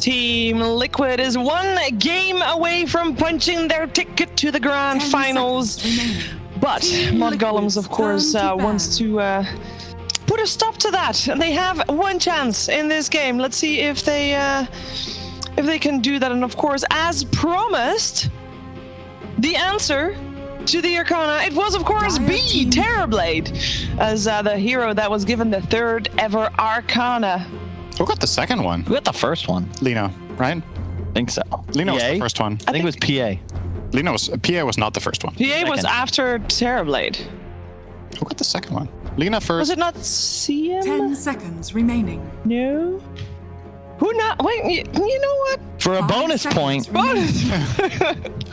Team Liquid is one game away from punching their ticket to the grand finals. But mudgolems, of course, wants to put a stop to that. And they have one chance in this game. Let's see if they can do that. And of course, as promised, the answer to the Arcana, it was of course B, Terrorblade, as the hero that was given the third ever Arcana. Who got the second one? Who got the first one? Lena, right? I think so. Lena was the first one. I think it was PA. PA was not the first one. PA was after Terrorblade. Who got the second one? Lena first. Was it not CM? 10 seconds remaining. No. Who not? Wait, you know what? For a bonus point.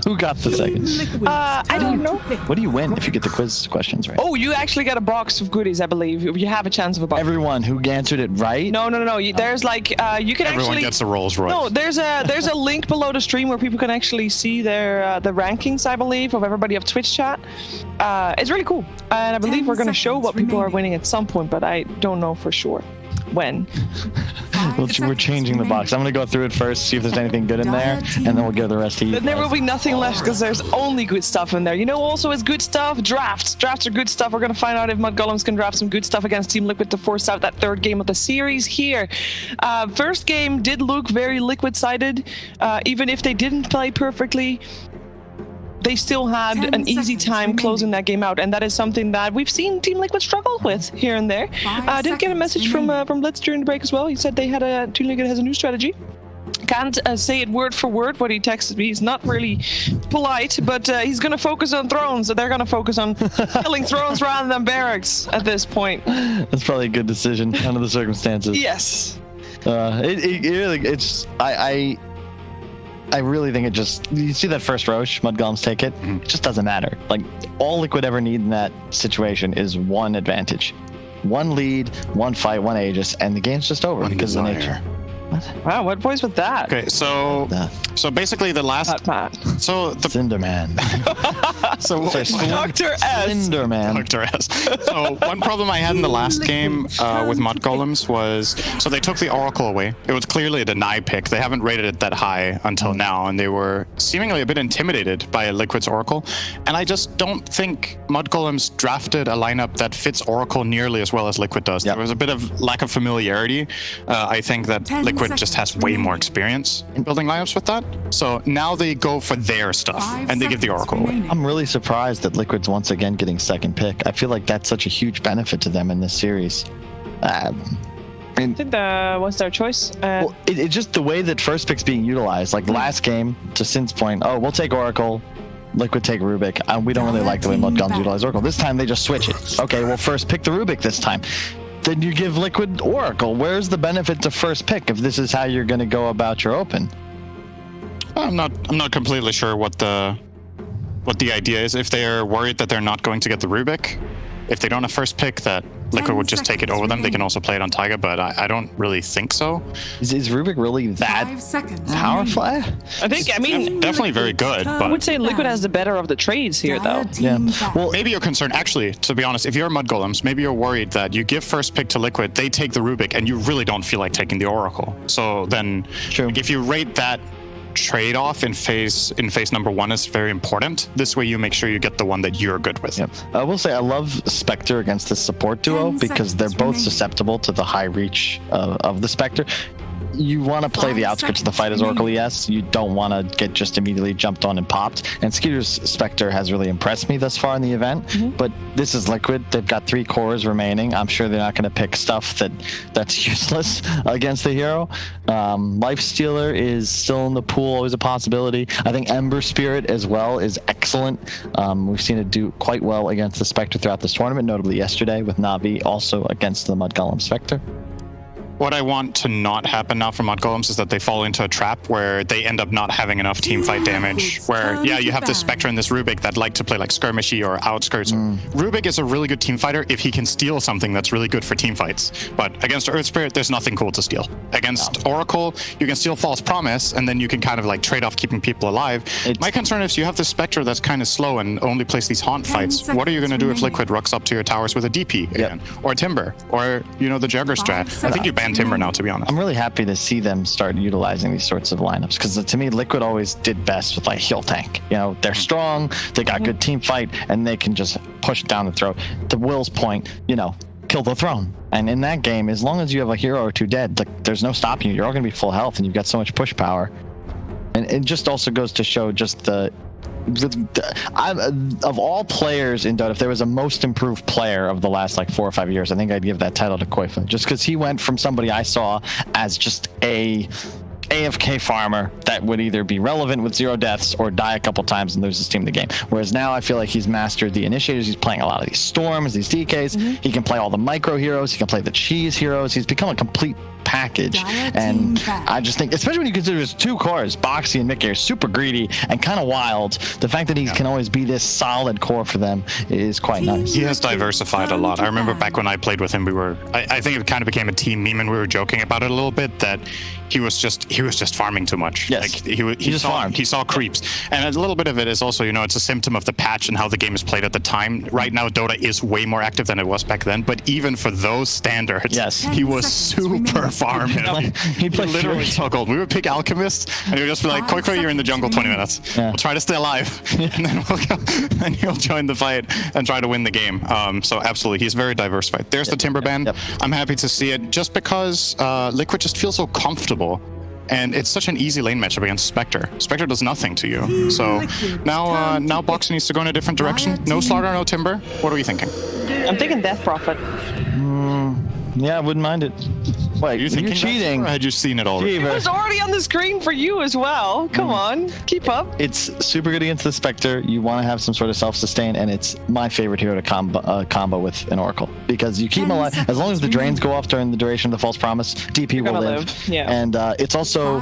Who got the second? I don't know. What do you win if you get the quiz questions right? Oh, you actually get a box of goodies, I believe. You have a chance of a box. Everyone who answered it right? No. There's like, you can Everyone gets a Rolls Royce. No, there's a link below the stream where people can actually see their the rankings, I believe, of everybody of Twitch chat. It's really cool. And I believe we're going to show what people are winning at some point, but I don't know for sure when. We're changing the box. I'm going to go through it first, see if there's anything good in there, and then we'll give the rest to you. Then there will be nothing left because there's only good stuff in there. You know, also is good stuff. Drafts. Drafts are good stuff. We're going to find out if mudgolems can draft some good stuff against Team Liquid to force out that third game of the series here. First game did look very Liquid-sided. Even if they didn't play perfectly, they still had an easy time closing that game out, and that is something that we've seen Team Liquid struggle with here and there. I did get a message from Blitz during the break as well. He said Team Liquid has a new strategy. Can't say it word for word what he texted me. He's not really polite, but he's going to focus on thrones. So they're going to focus on killing thrones rather than barracks at this point. That's probably a good decision under the circumstances. Yes. I really think it just, you see that first Roche, mudgolems take it, it just doesn't matter. Like, all Liquid ever need in that situation is one advantage. One lead, one fight, one Aegis, and the game's just over because of the nature. What? Wow, what voice was that? Okay, so basically the last... So the Cinderman. Dr. S. Cinderman. Dr. S. So one problem I had in the last game with mudgolems was, so they took the Oracle away. It was clearly a deny pick. They haven't rated it that high until now, and they were seemingly a bit intimidated by Liquid's Oracle. And I just don't think mudgolems drafted a lineup that fits Oracle nearly as well as Liquid does. There was a bit of lack of familiarity. I think that Liquid just has way more experience in building lineups with that. So now they go for their stuff and they give the Oracle away. I'm really surprised that Liquid's once again getting second pick. I feel like that's such a huge benefit to them in this series. I think what's their choice? Well, it's just the way that first pick's being utilized. Like last game, to Sin's point, we'll take Oracle, Liquid take Rubik. We don't really like the way mudgolems utilize Oracle. This time they just switch it. Okay, we'll first pick the Rubik this time. Then you give Liquid Oracle. Where's the benefit to first pick if this is how you're going to go about your open? I'm not completely sure what the idea is. If they're worried that they're not going to get the Rubik, if they don't have first pick, that Liquid would just take it over them. They can also play it on Taiga, but I don't really think so. Is Rubik really that powerful? I mean, definitely very good, but I would say Liquid has the better of the trades here, though. Yeah. Well, maybe you're concerned, actually, to be honest, if you're mudgolems, maybe you're worried that you give first pick to Liquid, they take the Rubik, and you really don't feel like taking the Oracle. So then, like, if you rate that trade-off in phase number one is very important. This way you make sure you get the one that you're good with. Yep. I will say I love Spectre against the support duo because they're both susceptible to the high reach of the Spectre. You want to play the outskirts of the fight as Oracle ES. You don't want to get just immediately jumped on and popped. And Skeeter's Spectre has really impressed me thus far in the event. But this is Liquid. They've got 3 cores remaining. I'm sure they're not going to pick stuff that's useless against the hero. Lifestealer is still in the pool, always a possibility. I think Ember Spirit as well is excellent. We've seen it do quite well against the Spectre throughout this tournament, notably yesterday with Navi also against the mudgolem Spectre. What I want to not happen now for mudgolems is that they fall into a trap where they end up not having enough team fight damage. Where, yeah, you have this Spectre and this Rubik that like to play like skirmishy or outskirts. Rubik is a really good team fighter if he can steal something that's really good for team fights. But against Earth Spirit, there's nothing cool to steal. Against Oracle, you can steal False Promise, and then you can kind of like trade off keeping people alive. My concern is you have this Spectre that's kind of slow and only plays these haunt fights. What are you going to do if Liquid rucks up to your towers with a DP again? Or Timber? Or, you know, the Jugger strat? I think you ban and Timber now, to be honest. I'm really happy to see them start utilizing these sorts of lineups because to me, Liquid always did best with like heel tank. You know, they're strong, they got good team fight, and they can just push down the throat. To Will's point, you know, kill the throne. And in that game, as long as you have a hero or two dead, like there's no stopping you. You're all going to be full health, and you've got so much push power. And it just also goes to show just of all players in Dota, if there was a most improved player of the last like 4 or 5 years, I think I'd give that title to Koifa, just because he went from somebody I saw as just a AFK farmer that would either be relevant with 0 deaths or die a couple times and lose his team the game. Whereas now I feel like he's mastered the initiators. He's playing a lot of these storms, these DKs. He can play all the micro heroes. He can play the cheese heroes. He's become a complete package. And I just think, especially when you consider his 2 cores, Boxy and Mickey, are super greedy and kind of wild. The fact that he can always be this solid core for them is quite nice. He has diversified a lot. I remember back when I played with him, I think it kind of became a team meme, and we were joking about it a little bit, that he was just farming too much. Yes. Like he saw creeps. And a little bit of it is also, you know, it's a symptom of the patch and how the game is played at the time. Right now, Dota is way more active than it was back then, but even for those standards, he was super farming. He literally toggled. We would pick Alchemist, and he would just be like, Koifa, you're in the jungle 20 minutes. We'll try to stay alive. And then and he'll join the fight and try to win the game. So absolutely, he's very diversified. There's the Timber ban. I'm happy to see it just because Liquid just feels so comfortable. And it's such an easy lane matchup against Spectre. Spectre does nothing to you. So now Boxy needs to go in a different direction. No Slaughter, no Timber. What are we thinking? I'm thinking Death Prophet. Yeah, I wouldn't mind it. Wait, you're cheating. Or had you seen it already? It was already on the screen for you as well. Come on, keep up. It's super good against the Spectre. You want to have some sort of self-sustain, and it's my favorite hero to combo with an Oracle, because you keep him alive. As long as the drains go off during the duration of the False Promise, DP will live. Yeah. And it's also,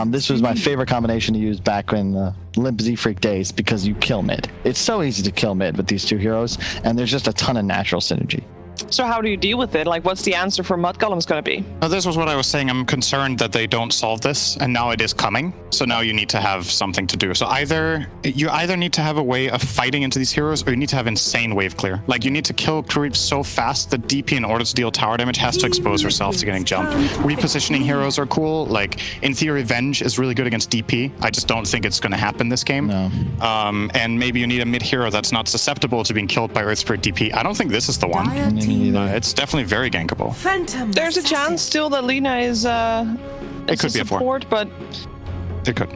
this was my favorite combination to use back in Limp Z-Freak days, because you kill mid. It's so easy to kill mid with these 2 heroes, and there's just a ton of natural synergy. So how do you deal with it? Like, what's the answer for mudgolems going to be? Now, this was what I was saying. I'm concerned that they don't solve this, and now it is coming. So now you need to have something to do. So you either need to have a way of fighting into these heroes, or you need to have insane wave clear. Like, you need to kill creeps so fast that DP, in order to deal tower damage, has to expose herself to getting jumped. Repositioning heroes are cool. Like, in theory, Venge is really good against DP. I just don't think it's going to happen this game. No. And maybe you need a mid hero that's not susceptible to being killed by Earth Spirit DP. I don't think this is the one. It's definitely very gankable. There's a chance still that Lina is it could be a support, but it could.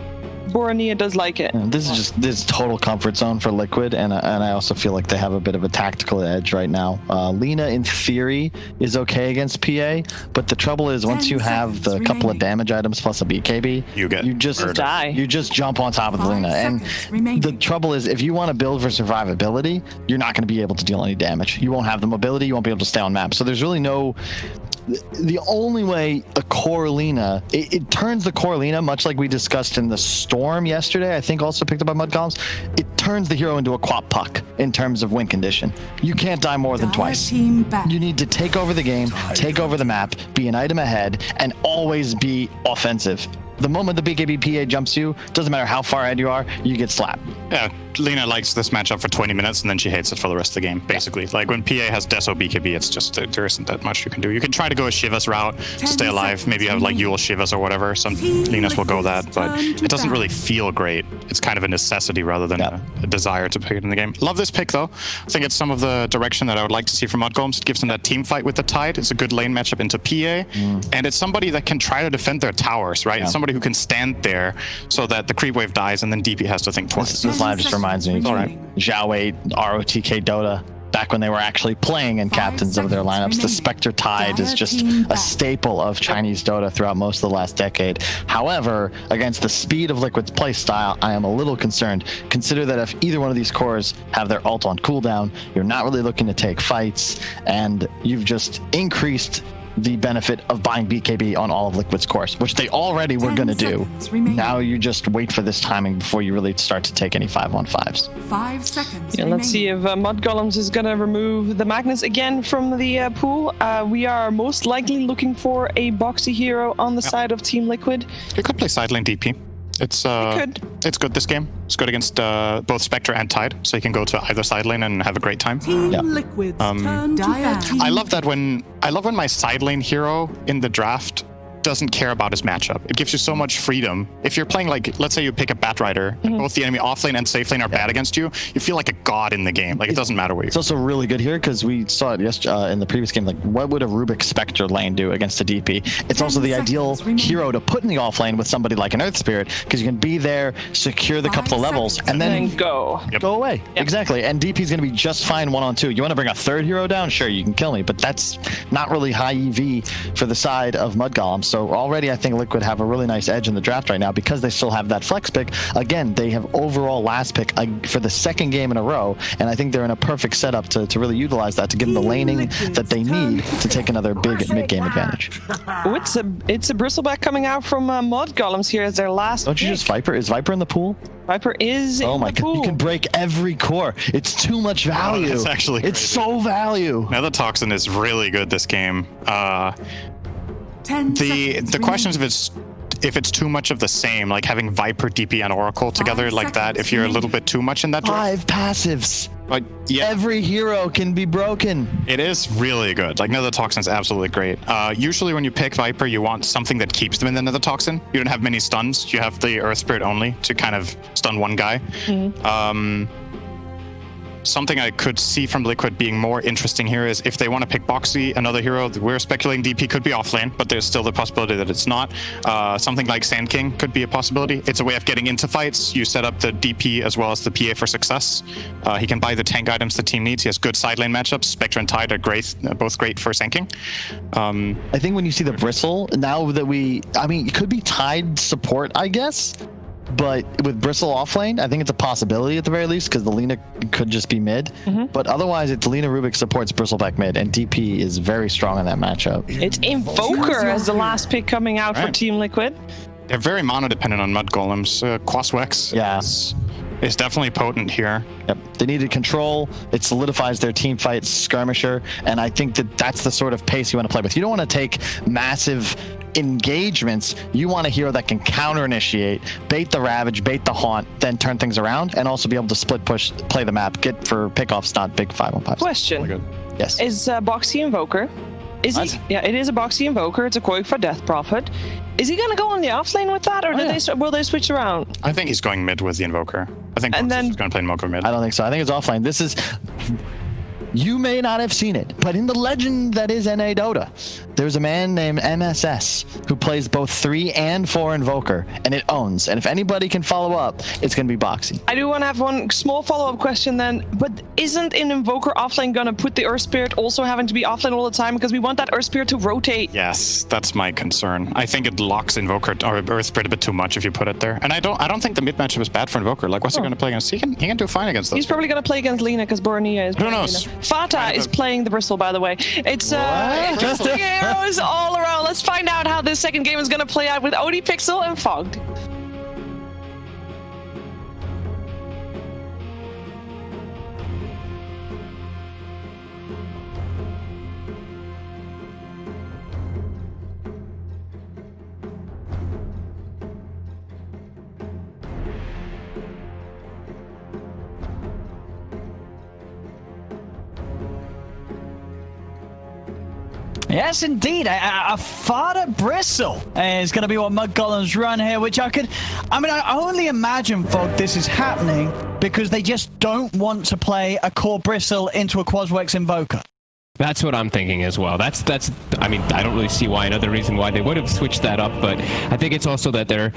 Borania does like it. This is just this total comfort zone for Liquid, and I also feel like they have a bit of a tactical edge right now. Lina, in theory, is okay against PA, but the trouble is once you have the couple of damage items plus a BKB, you just die. You just jump on top of the Lina, and the trouble is if you want to build for survivability, you're not going to be able to deal any damage. You won't have the mobility. You won't be able to stay on map. So there's really no. The only way a core Lina, it turns the core Lina, much like we discussed in the Storm yesterday, I think also picked up by Mudgolems, it turns the hero into a quap puck in terms of win condition. You can't die more than twice. You need to take over the game, take over the map, be an item ahead, and always be offensive. The moment the BKB PA jumps you, doesn't matter how far ahead you are, you get slapped. Yeah, Lina likes this matchup for 20 minutes, and then she hates it for the rest of the game, basically. Like, when PA has Deso BKB, it's just, there isn't that much you can do. You can try to go a Shiva's route to stay alive. Maybe you have, like, Yule Shivas or whatever. Some Linas will go that, but it doesn't really feel great. It's kind of a necessity rather than a desire to pick it in the game. Love this pick, though. I think it's some of the direction that I would like to see from Mudgolems. It gives them that team fight with the Tide. It's a good lane matchup into PA, and it's somebody that can try to defend their towers, right? It's somebody who can stand there so that the creep wave dies, and then DP has to think twice. This line just reminds me of Zhao 8, ROTK Dota, back when they were actually playing in captains of their lineups. The Spectre Tide is just a staple of Chinese Dota throughout most of the last decade. However, against the speed of Liquid's playstyle, I am a little concerned. Consider that if either one of these cores have their ult on cooldown, you're not really looking to take fights, and you've just increased the benefit of buying BKB on all of Liquid's cores, which they already were going to do. Now you just wait for this timing before you really start to take any 5-on-5s. 5 seconds. Yeah, let's see if Mudgolems is going to remove the Magnus again from the pool. We are most likely looking for a boxy hero on the side of Team Liquid. You could play side lane DP. It's could. it's good this game. It's good against both Spectre and Tide, so you can go to either side lane and have a great time. Team Yeah. Liquid's turn to ban. I love when my side lane hero in the draft doesn't care about his matchup. It gives you so much freedom. If you're playing, like, let's say you pick a Bat Rider, and both the enemy offlane and safe lane are bad against you, you feel like a god in the game. Like, it doesn't matter where you It's also really good here because we saw it yesterday in the previous game. Like, what would a Rubik Spectre lane do against a DP? It's also the ideal hero to put in the off lane with somebody like an Earth Spirit because you can be there, secure the couple of levels, and then go. go away. Exactly. And DP is going to be just fine 1-on-2. You want to bring a third hero down? Sure, you can kill me, but that's not really high EV for the side of Mudgolems. So already I think Liquid have a really nice edge in the draft right now because they still have that flex pick. Again, they have overall last pick for the second game in a row, and I think they're in a perfect setup to really utilize that to give them the laning that they need to take another big mid-game advantage. Oh, it's a bristleback coming out from Mudgolems here as their last. Don't you pick. just Viper? Is Viper in the pool? Viper is Oh in my the pool. god, you can break every core. It's too much value. that's actually it's so value. Nether Toxin is really good this game. 10 The seconds question is remaining. if it's too much of the same, like having Viper, DP, and Oracle together like that. seconds If you're a little bit too much in that direction, 5 passives. but yeah, Every hero can be broken. it is really good. Like, Nether Toxin is absolutely great. Usually when you pick Viper, you want something that keeps them in the Nether Toxin. You don't have many stuns. You have the Earth Spirit only to kind of stun one guy. Something I could see from Liquid being more interesting here is if they want to pick Boxy, another hero. We're speculating DP could be offlane, but there's still the possibility that it's not. Something like Sand King could be a possibility. It's a way of getting into fights. You set up the DP as well as the PA for success. He can buy the tank items the team needs. He has good side lane matchups. Spectre and Tide are great, both great for Sand King. I think when you see the Bristle, now that it could be Tide support, I guess. But with Bristle offlane, I think it's a possibility at the very least because the Lina could just be mid. But otherwise, it's Lina Rubik supports Bristleback mid, and DP is very strong in that matchup. It's Invoker as the last pick coming out for Right. Team Liquid. They're very mono dependent on Mudgolems. Quaswex Yeah. is definitely potent here. Yep. They needed control. It solidifies their team fight skirmisher, and I think that's the sort of pace you want to play with. You don't want to take massive engagements. You want a hero that can counter initiate, bait the Ravage, bait the Haunt, then turn things around, and also be able to split push, play the map, get for pickoffs, not big 5-on-5s. Question: Really good. Yes. Is Boxy Invoker? Is he? What? Yeah, it is a Boxy Invoker. It's a Quake for Death Prophet. Is he going to go on the offlane with that, or will they switch around? I think he's going mid with the Invoker. I think And Boxy's then- just going to play Invoker mid. I don't think so. I think it's offline. This is... You may not have seen it, but in the legend that is NA Dota, there's a man named MSS who plays both 3 and 4 Invoker, and it owns. And if anybody can follow up, it's going to be Boxy. I do want to have one small follow-up question then, but isn't an Invoker offlane going to put the Earth Spirit also having to be offlane all the time because we want that Earth Spirit to rotate? Yes, that's my concern. I think it locks Invoker or Earth Spirit a bit too much if you put it there. And I don't think the mid matchup is bad for Invoker. Like, what's he going to play against? He can do fine against those. He's probably going to play against Lina because Bornea is Who playing knows? Lina. Fata is playing the Bristle, by the way. It's interesting heroes all around. Let's find out how this second game is going to play out with Odie Pixel and Fogged. Yes, indeed. A Fada Bristle is going to be what Mudgolems run here, which I only imagine, Fog, this is happening because they just don't want to play a core Bristle into a Quaswex Invoker. That's what I'm thinking as well. I don't really see another reason why they would have switched that up, but I think it's also that they're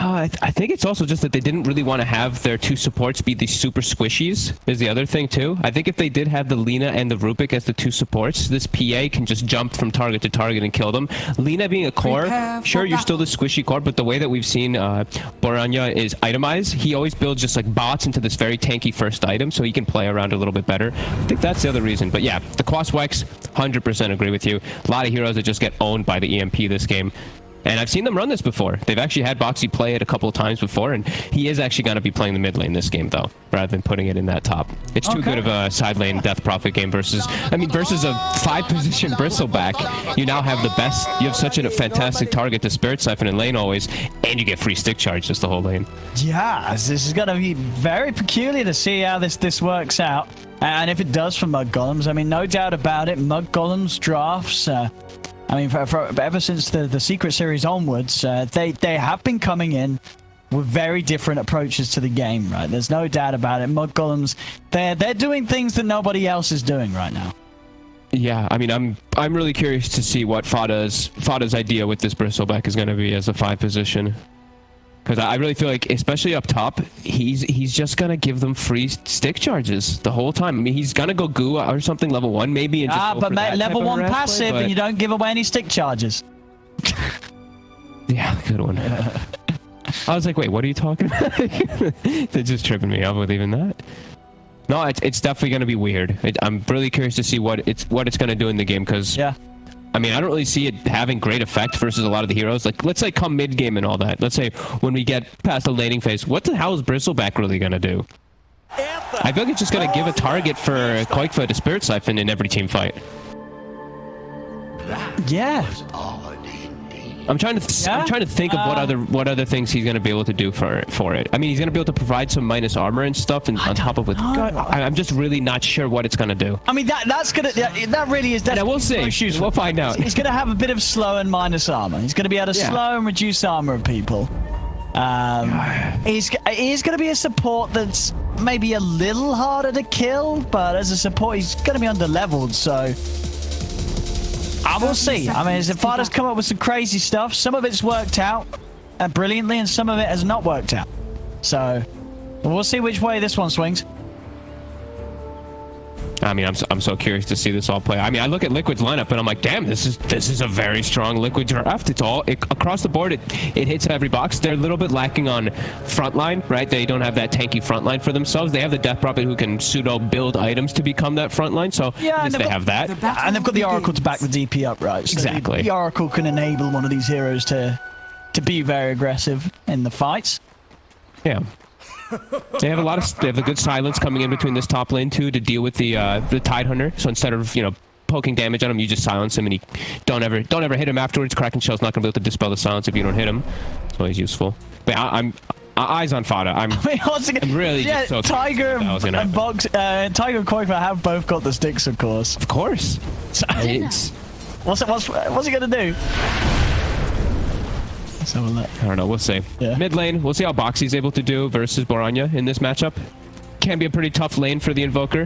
I think it's also just that they didn't really want to have their 2 supports be these super squishies is the other thing too. I think if they did have the Lina and the Rubik as the 2 supports, this PA can just jump from target to target and kill them. Lina being a core, sure, you're still the squishy core, but the way that we've seen Boranya is itemize, he always builds just like bots into this very tanky first item so he can play around a little bit better. I think that's the other reason. But yeah, the Quaswex, 100% agree with you. A lot of heroes that just get owned by the EMP this game. And I've seen them run this before. They've actually had Boxy play it a couple of times before, and he is actually going to be playing the mid lane this game, though, rather than putting it in that top. It's too good of a side lane Death Prophet game versus a 5-position Bristleback. You now have the best. You have such a fantastic target to Spirit Siphon in lane always, and you get free stick charge just the whole lane. Yeah, this is going to be very peculiar to see how this works out. And if it does for Mudgolems, I mean, no doubt about it, Mudgolems drafts... I mean, ever since the Secret Series onwards, they have been coming in with very different approaches to the game, right? There's no doubt about it. Mudgolems, they're doing things that nobody else is doing right now. Yeah, I mean, I'm really curious to see what Fada's idea with this Bristleback is going to be as a 5 position. Because I really feel like, especially up top, he's just going to give them free stick charges the whole time. I mean, he's going to go goo or something level 1 maybe. And just but mate, level 1 passive and you don't give away any stick charges. Yeah, good one. I was like, wait, what are you talking about? They're just tripping me up with even that. No, it's definitely going to be weird. I'm really curious to see what it's going to do in the game because... Yeah. I mean, I don't really see it having great effect versus a lot of the heroes. Like, let's say come mid-game and all that. Let's say when we get past the laning phase, what the hell is Bristleback really going to do? I feel like it's just going to give a target for Koikfa to Spirit Siphon in every team fight. Yeah. I'm trying to think of what other things he's going to be able to do for it. I mean, he's going to be able to provide some minus armor and stuff, and on top of it, I'm just really not sure what it's going to do. I mean, that really is. And we'll see. We'll find out. He's going to have a bit of slow and minus armor. He's going to be able to slow and reduce armor of people. He's going to be a support that's maybe a little harder to kill, but as a support, he's going to be under-leveled, so... I will see. I mean, Fada's come up with some crazy stuff. Some of it's worked out brilliantly, and some of it has not worked out. So, we'll see which way this one swings. I mean, I'm so curious to see this all play. I mean, I look at Liquid's lineup and I'm like, damn, this is a very strong Liquid draft. It's all across the board. It hits every box. They're a little bit lacking on frontline, right? They don't have that tanky frontline for themselves. They have the Death Prophet who can pseudo build items to become that frontline. So yeah, at least they have that. And they've got the Oracle to back the DP up, right? So exactly. The Oracle can enable one of these heroes to be very aggressive in the fights. Yeah. They have the good silence coming in between this top lane too to deal with the Tidehunter. So instead of poking damage on him, you just silence him and you don't ever hit him afterwards. Kraken Shell's not gonna be able to dispel the silence if you don't hit him. It's always useful. But I'm eyes on Fada. I'm really just so Tiger and Tiger and Koikfa have both got the sticks, of course. Of course. What's he gonna do? I don't know. We'll see. Yeah. Mid lane, we'll see how Boxy's able to do versus Boranya in this matchup. Can be a pretty tough lane for the Invoker.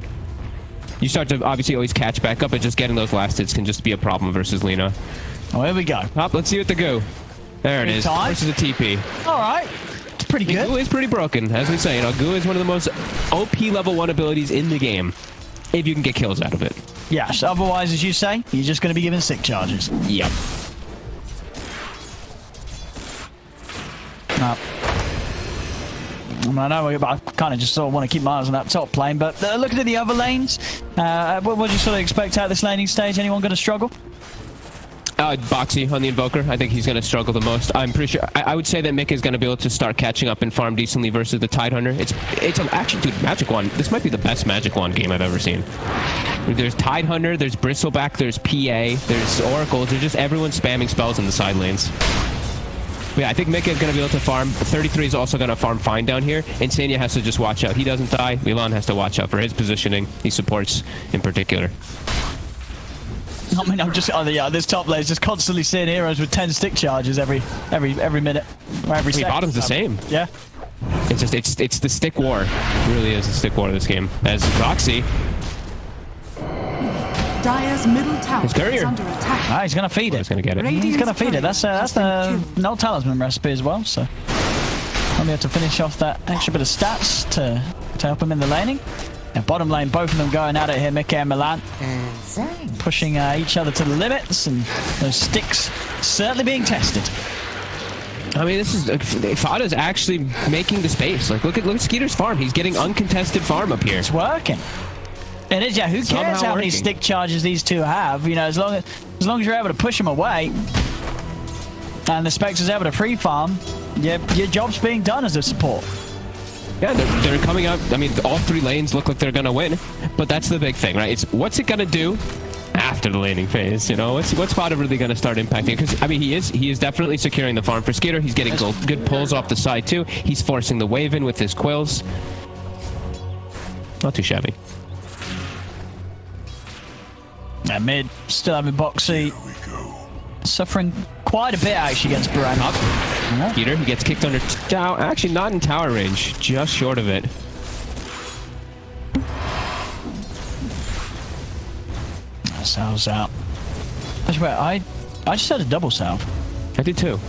You start to obviously always catch back up, but just getting those last hits can just be a problem versus Lina. Oh, here we go. Let's see what the Goo. There it is. Versus the TP. All right. It's pretty good. Goo is pretty broken, as we say. Goo is one of the most OP level 1 abilities in the game, if you can get kills out of it. Yes. Otherwise, as you say, you're just going to be given stick charges. Yep. I know, I kind of just sort of want to keep my eyes on that top lane, but looking at the other lanes, what do you sort of expect out of this laning stage? Anyone going to struggle? Boxy on the Invoker. I think he's going to struggle the most. I'm pretty sure. I would say that Mick is going to be able to start catching up and farm decently versus the Tidehunter. It's actually, dude, Magic Wand. This might be the best Magic Wand game I've ever seen. There's Tidehunter, there's Bristleback, there's PA, there's Oracle. There's just everyone spamming spells in the side lanes. But yeah, I think Mika is going to be able to farm. 33 is also going to farm fine down here. Insania has to just watch out. He doesn't die. Milan has to watch out for his positioning. He supports in particular. I mean, I'm just this top lane is just constantly seeing heroes with 10 stick charges every minute or every second. Bottom's the same. Yeah. It's just it's the stick war. It really is the stick war of this game. As Boxy. Dire's middle tower is under attack. He's gonna feed it. He's gonna get it. He's gonna feed it. That's the no talisman recipe as well. So I'll be able to finish off that extra bit of stats to help him in the laning. And bottom lane, both of them going at it here, Mickey and Milan. Pushing each other to the limits, and those sticks certainly being tested. I mean, this is Fada's actually making the space. Like, look at Skeeter's farm. He's getting uncontested farm up here. It's working. It is, yeah. Who cares how many stick charges these two have? As long as you're able to push them away. and the Spectre's able to free farm, your job's being done as a support. Yeah, they're coming out. I mean, all 3 lanes look like they're gonna win, but that's the big thing, right? It's what's it gonna do after the laning phase? You know, what's Fada really gonna start impacting? Because I mean, he is definitely securing the farm for Skitter. He's getting good pulls off the side too. He's forcing the wave in with his quills. Not too shabby. Mid still having Boxy suffering quite a bit actually against Baran. Skitter, he gets kicked under tower. Actually, not in tower range, just short of it. Salve's out. I just heard a double salve. I did too.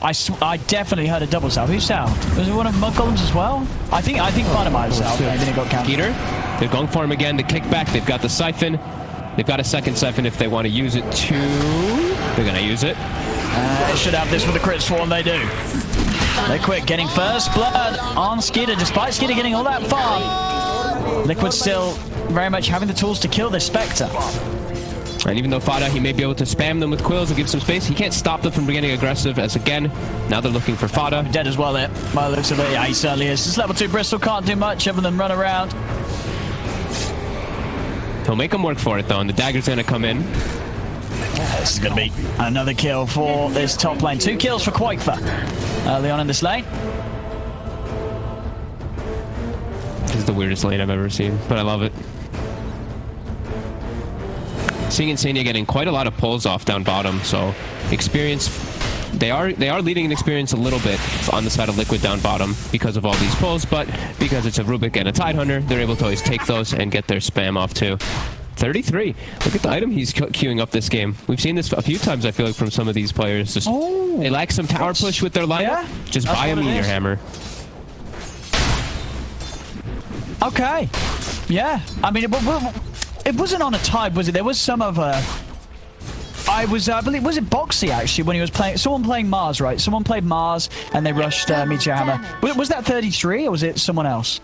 I definitely heard a double salve. Who salved? Was it one of mudgolems as well? I think Fada might have salved. Maybe it got counted. Skitter, they're going for him again. The kickback. They've got the siphon. They've got a second siphon if they want to use it too. They're gonna use it. They should have this with the crit swarm. They do. Liquid getting first blood on Skitter, despite Skitter getting all that far. Liquid still very much having the tools to kill this Spectre. And even though Fada, he may be able to spam them with quills and give some space, he can't stop them from getting aggressive, as again, now they're looking for Fada. Dead as well there, by the looks of it. Yeah, he certainly is. This level 2 Bristol can't do much other than run around. He'll make him work for it though, and the dagger's gonna come in. This is gonna be another kill for this top lane. 2 kills for Quakefer early on in this lane. This is the weirdest lane I've ever seen, but I love it. Seeing Insania getting quite a lot of pulls off down bottom, so experience. They are leading in experience a little bit on the side of Liquid down bottom because of all these pulls, but because it's a Rubik and a Tidehunter, they're able to always take those and get their spam off too. 33. Look at the item he's queuing up this game. We've seen this a few times, I feel like, from some of these players. Just they lack some tower push with their lineup. Yeah, just buy a Meteor Hammer. Okay. Yeah. I mean, it wasn't on a tide, was it? There was some of a... I believe, was it Boxy actually when he was playing? Someone playing Mars, right? Someone played Mars and they rushed Meteor Hammer. Was that 33 or was it someone else?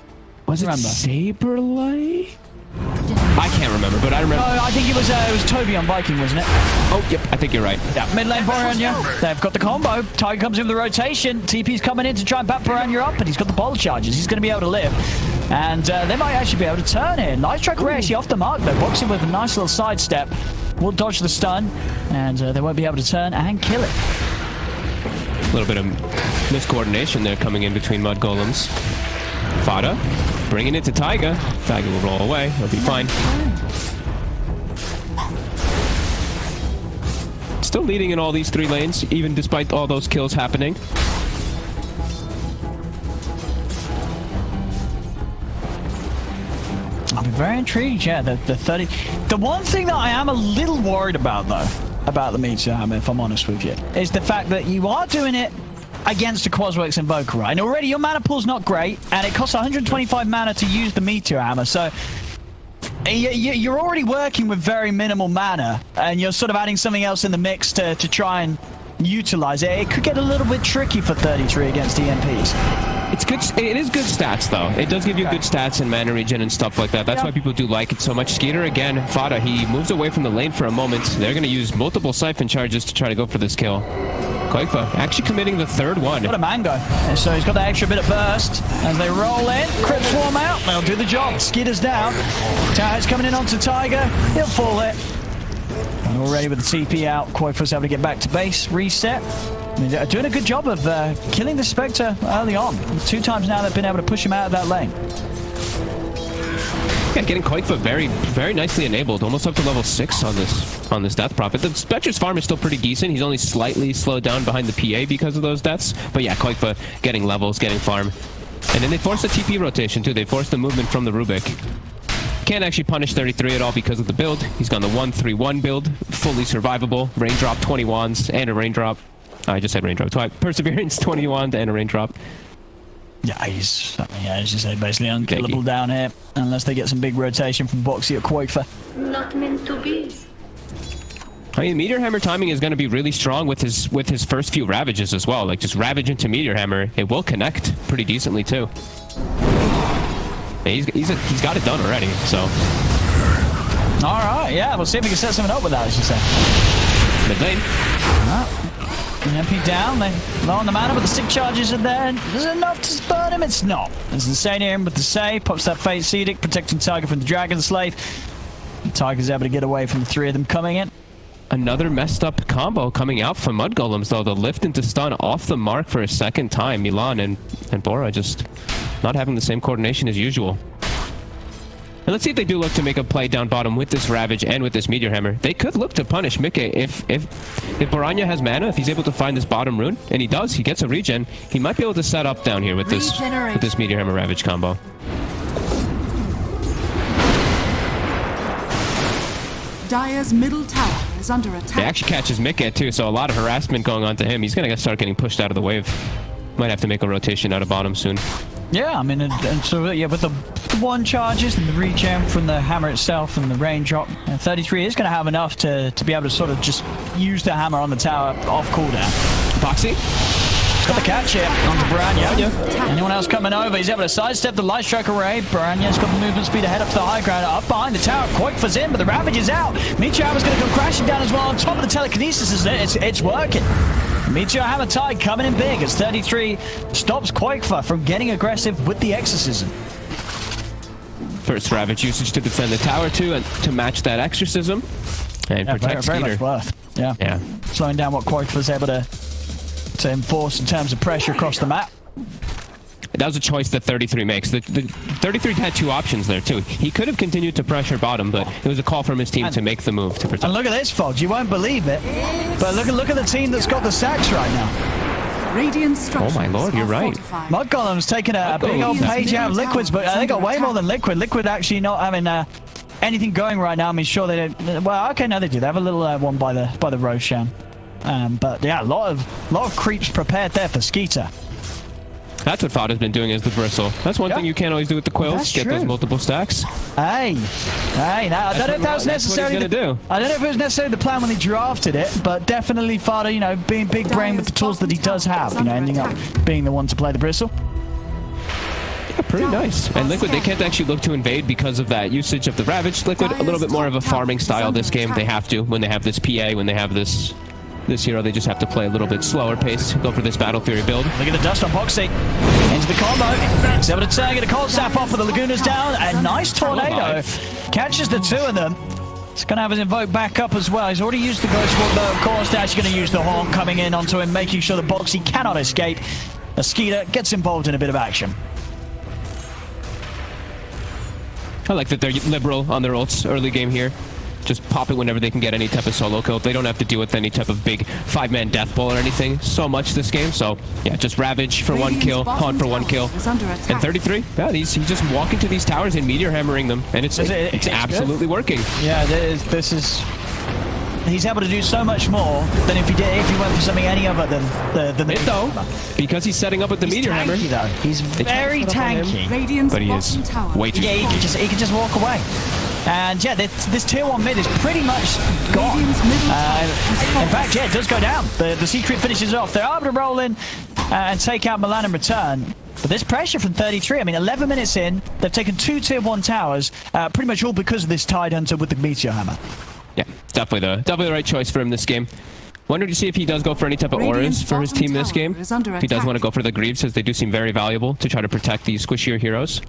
Was it Saberlight? I can't remember, but I remember. No, I think it was Toby on Viking, wasn't it? Oh, yep, I think you're right. Yeah, mid lane Boranya. They've got the combo. Tiger comes in with the rotation. TP's coming in to try and bat Boranya up, but he's got the ball charges. He's going to be able to live. And they might actually be able to turn here. Nice track actually off the mark, though. Boxing with a nice little sidestep. Will dodge the stun, and they won't be able to turn and kill it. A little bit of miscoordination there coming in between mudgolems. Fada bringing it to Taiga. Taiga will roll away. He'll be fine. Still leading in all these 3 lanes, even despite all those kills happening. I'll be very intrigued, yeah, the 30... The one thing that I am a little worried about, though, about the Meteor Hammer, if I'm honest with you, is the fact that you are doing it against a Quasworks Invoker, right? And already your mana pool's not great, and it costs 125 mana to use the Meteor Hammer, so... You're already working with very minimal mana, and you're sort of adding something else in the mix to try and utilize it. It could get a little bit tricky for 33 against EMPs. It's good. It is good stats, though. It does give you good stats and mana regen and stuff like that. That's why people do like it so much. Skitter, again, Fada, he moves away from the lane for a moment. They're going to use multiple siphon charges to try to go for this kill. Quakefa actually committing the 3rd one. What a mango. And so he's got that extra bit of burst. As they roll in, Crypt Swarm out. They'll do the job. Skitter's down. Tao's coming in onto Tiger. He'll fall it. And already with the TP out, Quakefa's able to get back to base, reset. I mean, they're doing a good job of killing the Spectre early on. 2 times now they've been able to push him out of that lane. Yeah, getting Quakefa very, very nicely enabled, almost up to level 6 on this death prophet. The Spectre's farm is still pretty decent. He's only slightly slowed down behind the PA because of those deaths. But yeah, Quakefa getting levels, getting farm. And then they forced the TP rotation too. They forced the movement from the Rubik. Can't actually punish 33 at all because of the build. He's gone the 1-3-1 build, fully survivable. Raindrop, 20 wands, and a raindrop. I just said raindrop twice. Perseverance, 20 wand, and a raindrop. Yeah, he's as you say, basically unkillable down here, unless they get some big rotation from Boxy at Quakefa. Not meant to be. I mean, Meteor Hammer timing is going to be really strong with his first few Ravages as well. Like, just Ravage into Meteor Hammer, it will connect pretty decently too. Yeah, he's got it done already, so. All right, yeah, we'll see if we can set something up with that, as you say. Mid lane. MP down, they low on the mana, but the stick charges are there. Is it enough to burn him? It's not. There's Insane in with the save, pops that Fate's Edict, protecting Tiger from the Dragon Slave. And Tiger's able to get away from the three of them coming in. Another messed up combo coming out from Mudgolems, though. The lift into stun off the mark for a second time. Milan and Bora just not having the same coordination as usual. And let's see if they do look to make a play down bottom with this Ravage and with this Meteor Hammer. They could look to punish Mikke if Boranya has mana, if he's able to find this bottom rune, and he does, he gets a regen, he might be able to set up down here with this Meteor Hammer Ravage combo. Dire's middle tower is under attack. He actually catches Mikke too, so a lot of harassment going on to him. He's gonna start getting pushed out of the wave. Might have to make a rotation out of bottom soon. Yeah, I mean, and so yeah, with the one charges and the regen from the hammer itself and the range drop, 33 is going to have enough to be able to sort of just use the hammer on the tower off cooldown. Boxy. Got the catch here onto Boranya. Anyone else coming over? He's able to sidestep the light strike array. Boranya's got the movement speed ahead up to the high ground. Up behind the tower, Koikfa's in, but the Ravage is out. Meteor Hammer's going to come crashing down as well. On top of the telekinesis is there. It's working. Meteor Hammer Tide coming in big as 33 stops Koikfa from getting aggressive with the Exorcism. First Ravage usage to defend the tower too, and to match that Exorcism. And protect very Skeeter. much worth. Yeah. Slowing down what Koikfa's able to enforce in terms of pressure across the map. That was a choice that 33 makes. The 33 had two options there too. He could have continued to pressure bottom, but it was a call from his team to make the move to protect. And look at this, folks. You won't believe it, but look at the team that's got the sacks right now. Radiant structures. Oh my lord, you're right. Mudgolem's taking a big old page out of Liquids, but they got way more than Liquid. Liquid actually not having anything going right now. I mean, sure they don't. Well, okay, no, they do. They have a little one by the Roshan. But yeah, a lot of creeps prepared there for Skeeter. That's what Fada's been doing as the Bristle. That's one thing you can't always do with the Quills. Get those multiple stacks. Hey, now I don't know if that was necessarily I don't know if it was necessarily the plan when they drafted it, but definitely Fada, you know, being big brain with the tools that he does have, you know, ending up being the one to play the Bristle. Yeah, pretty nice. And Liquid, they can't actually look to invade because of that usage of the Ravage. Liquid, a little bit more of a farming style this game. They have to, when they have this PA, when they have this hero, they just have to play a little bit slower pace, go for this Battle Fury build. Look at the dust on Boxy. Into the combo. He's able to turn, get a cold snap off with the Laguna's down. A nice tornado. Catches the two of them. He's going to have his invoke back up as well. He's already used the Ghost Walk though, of course. Now he's going to use the Horn coming in onto him, making sure that Boxy cannot escape. A Skeeter gets involved in a bit of action. I like that they're liberal on their ults early game here. Just pop it whenever they can get any type of solo kill. They don't have to deal with any type of big 5-man death ball or anything so much this game. So yeah, just Ravage for one kill, Haunt for one kill. And 33, yeah, he's just walking to these towers and meteor hammering them, and it's absolutely working. Yeah, this is. He's able to do so much more than if he went for something any other than the though, because he's setting up with the meteor hammer. Though. He's very tanky, but he is way too. Yeah, he can just walk away. And yeah, this tier 1 mid is pretty much gone. In fact, yeah, it does go down. The secret finishes off. They're able to roll in and take out Milan in return. But there's pressure from 33. I mean, 11 minutes in, they've taken 2 tier 1 towers, pretty much all because of this Tide Hunter with the Meteor Hammer. Yeah, definitely the right choice for him this game. Wonder to see if he does go for any type of auras for his team this game. If he does want to go for the Greaves, as they do seem very valuable to try to protect these squishier heroes.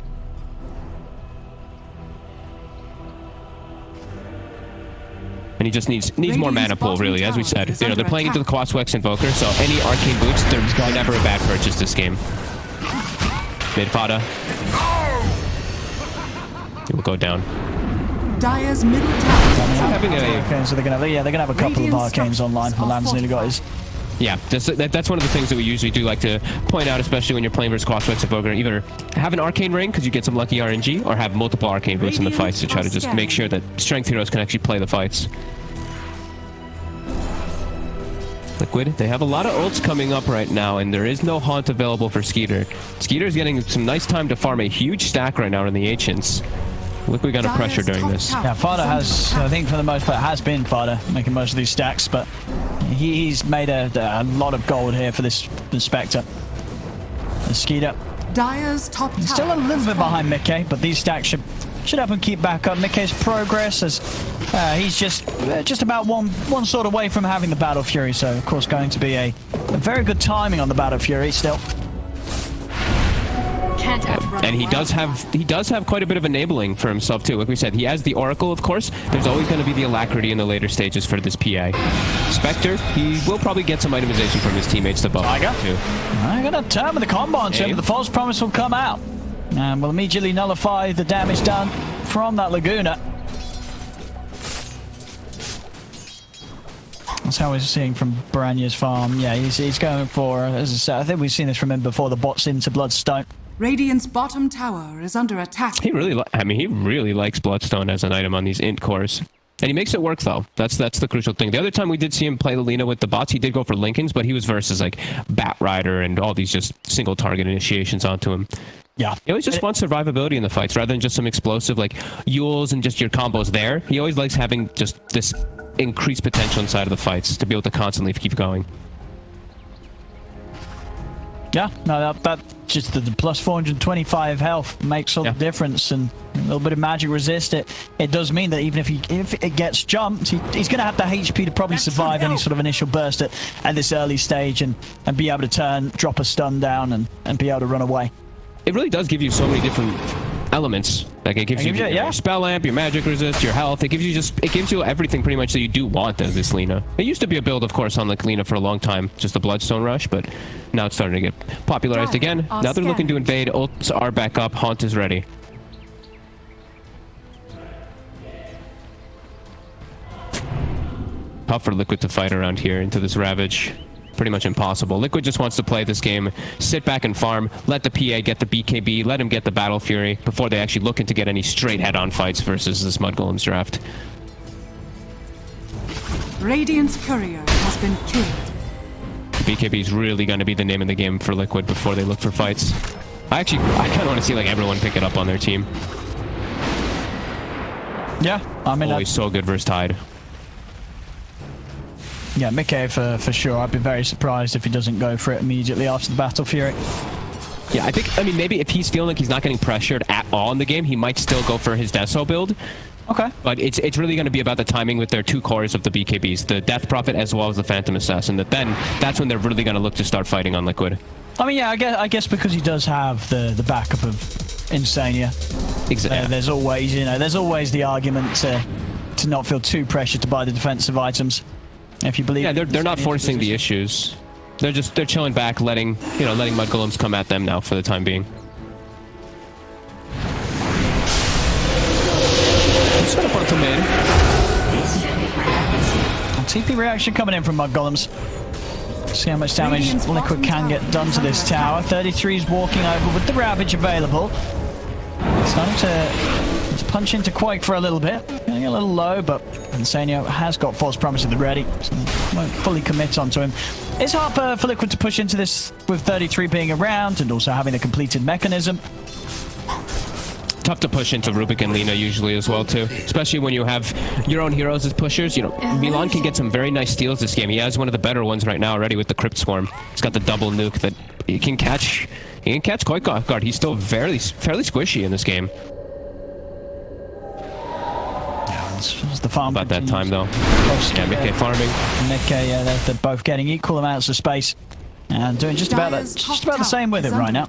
And he just needs more mana pool, really, as we said. You know, they're playing into the Quaswex Invoker, so any arcane boots, they're never a bad purchase this game. Mid Fada. He will go down. Dire's middle tower. So they're gonna have a couple of arcanes online. Milan's nearly got his. Yeah, that's one of the things that we usually do like to point out, especially when you're playing versus Quaswex Invoker. Either have an arcane ring because you get some lucky RNG, or have multiple arcane boots in the fights to try to just make sure that strength heroes can actually play the fights. Liquid, they have a lot of ults coming up right now, and there is no Haunt available for Skeeter. Skeeter's getting some nice time to farm a huge stack right now in the Ancients. Liquid got a pressure during this. Yeah, Fada has, I think for the most part, has been Fada making most of these stacks, but he's made a lot of gold here for this Spectre. The Skeeter. Dire's top tower. Still a little bit behind Mikke, but these stacks should should help him keep back up Mickey's progress, as he's just about one sword away from having the Battle Fury. So of course going to be a very good timing on the Battle Fury still. And he does have quite a bit of enabling for himself too. Like we said, he has the Oracle, of course. There's always going to be the alacrity in the later stages for this PA. Spectre, he will probably get some itemization from his teammates to buff too. I'm going to turn with the combo on him. The false promise will come out and will immediately nullify the damage done from that Laguna. That's how we're seeing from Baranya's farm. Yeah, he's going for, as I said, I think we've seen this from him before, the bots into Bloodstone. Radiant's bottom tower is under attack. He really likes Bloodstone as an item on these int cores. And he makes it work, though. That's the crucial thing. The other time we did see him play Lina with the bots, he did go for Lincolns, but he was versus, like, Bat Rider and all these just single-target initiations onto him. Yeah. He always just wants survivability in the fights, rather than just some explosive, like, Yules and just your combos there. He always likes having just this increased potential inside of the fights to be able to constantly keep going. Yeah, no, that just the plus 425 health makes all the difference, and a little bit of magic resist it. It does mean that even if it gets jumped, he's going to have the HP to probably survive any sort of initial burst at this early stage and be able to drop a stun down and be able to run away. It really does give you so many different elements. Like it gives you your spell amp, your magic resist, your health. It gives you everything pretty much that you do want as this Lina. It used to be a build, of course, on the Lina for a long time, just the Bloodstone Rush, but now it's starting to get popularized again. Now they're looking to invade. Ults are back up. Haunt is ready. Tough for Liquid to fight around here into this Ravage. Pretty much impossible. Liquid just wants to play this game, sit back and farm, let the PA get the BKB, let him get the Battle Fury before they actually look into get any straight head-on fights versus this Mudgolems draft. Radiant's courier has been killed. The BKB is really going to be the name of the game for Liquid before they look for fights. I kind of want to see like everyone pick it up on their team. Yeah, I mean, always so good versus Tide. Yeah, Mickey for sure. I'd be very surprised if he doesn't go for it immediately after the Battle Fury. Yeah, I mean, maybe if he's feeling like he's not getting pressured at all in the game, he might still go for his Deso build. Okay. But it's really going to be about the timing with their two cores of the BKBs, the Death Prophet as well as the Phantom Assassin. That's when they're really going to look to start fighting on Liquid. I mean, yeah, I guess because he does have the backup of Insania. Exactly. There's always the argument to not feel too pressured to buy the defensive items. If you believe, yeah, they're not forcing the issues. They're chilling back, letting Mudgolems come at them now for the time being. Set up onto mid. TP reaction coming in from Mudgolems. See how much damage Liquid can get done to this tower. 33's walking over with the Ravage available. Starting to punch into Quake for a little bit. Getting a little low, but Insania has got False Promise at the ready, so won't fully commit onto him. It's hard for Liquid to push into this with 33 being around and also having the completed mechanism. Tough to push into Rubik and Lina usually as well too, especially when you have your own heroes as pushers. You know, Milan can get some very nice steals this game. He has one of the better ones right now already with the Crypt Swarm. He's got the double nuke that he can catch. He can catch Quake off guard. He's still fairly squishy in this game. It's the farm about that time though. Yeah, Mickey farming. Mickey, they're both getting equal amounts of space and doing just about the same with it right now.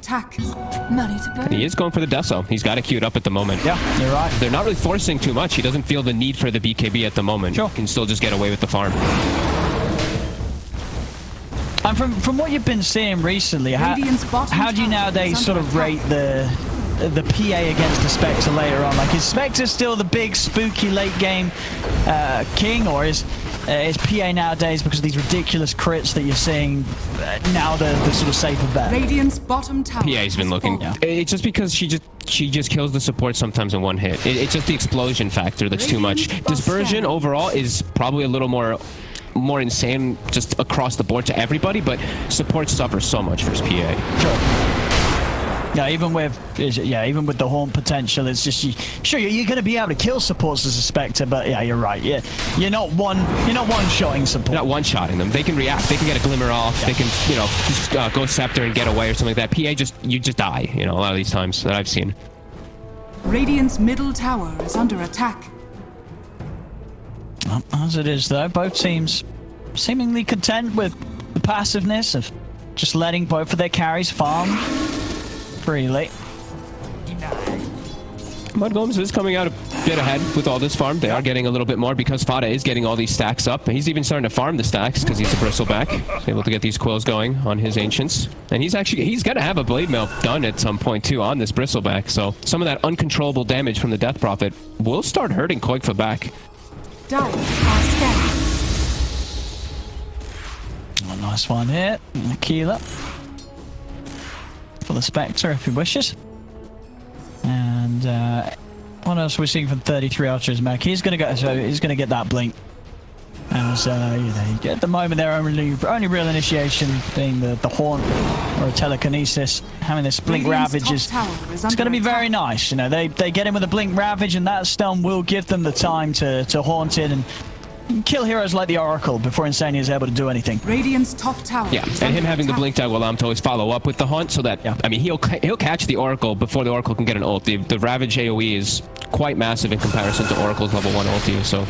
He is going for the Deso. He's got it queued up at the moment. Yeah, you're right. They're not really forcing too much. He doesn't feel the need for the BKB at the moment. Sure. He can still just get away with the farm. And from what you've been seeing recently, how do you nowadays sort of rate the PA against the Spectre later on? Like, is Spectre still the big spooky late game king, or is PA nowadays, because of these ridiculous crits that you're seeing, now the sort of safer bet? Radiant's bottom tower. PA's been looking. Yeah. It's just because she just kills the support sometimes in one hit. It's just the explosion factor that's too much. Dispersion overall is probably a little more insane just across the board to everybody, but support suffers so much versus PA. Sure. Yeah, even with the haunt potential, it's just you're going to be able to kill supports as a Spectre, but yeah, you're right. Yeah, you're not one-shotting support. You're not one-shotting them. They can react. They can get a glimmer off. Yeah. They can just go Scepter and get away or something like that. PA you just die. A lot of these times that I've seen. Radiant's middle tower is under attack. As it is, though, both teams seemingly content with the passiveness of just letting both of their carries farm freely. Mudgolems is coming out a bit ahead with all this farm. They are getting a little bit more because Fada is getting all these stacks up. He's even starting to farm the stacks because he's a bristleback. He's able to get these quills going on his ancients. And he's going to have a blade mail done at some point too on this bristleback. So some of that uncontrollable damage from the Death Prophet will start hurting Koikfa back. Dire are scanning. Oh, nice one here. Aquila. For the Spectre if he wishes. And what else are we seeing from 33 Archers Mech? He's gonna go. So he's gonna get that blink. As at the moment, their only real initiation being the haunt or a telekinesis. Having this blink ravage is it's going to be very nice. You know, they get in with a blink ravage, and that stun will give them the time to haunt it and kill heroes like the Oracle before Insania is able to do anything. Radiant's top tower. Yeah, is and under him having the attack. blink tag will allow him to always follow up with the haunt, so that I mean he'll catch the Oracle before the Oracle can get an ult. The Ravage AOE is quite massive in comparison to Oracle's level 1 ulti, so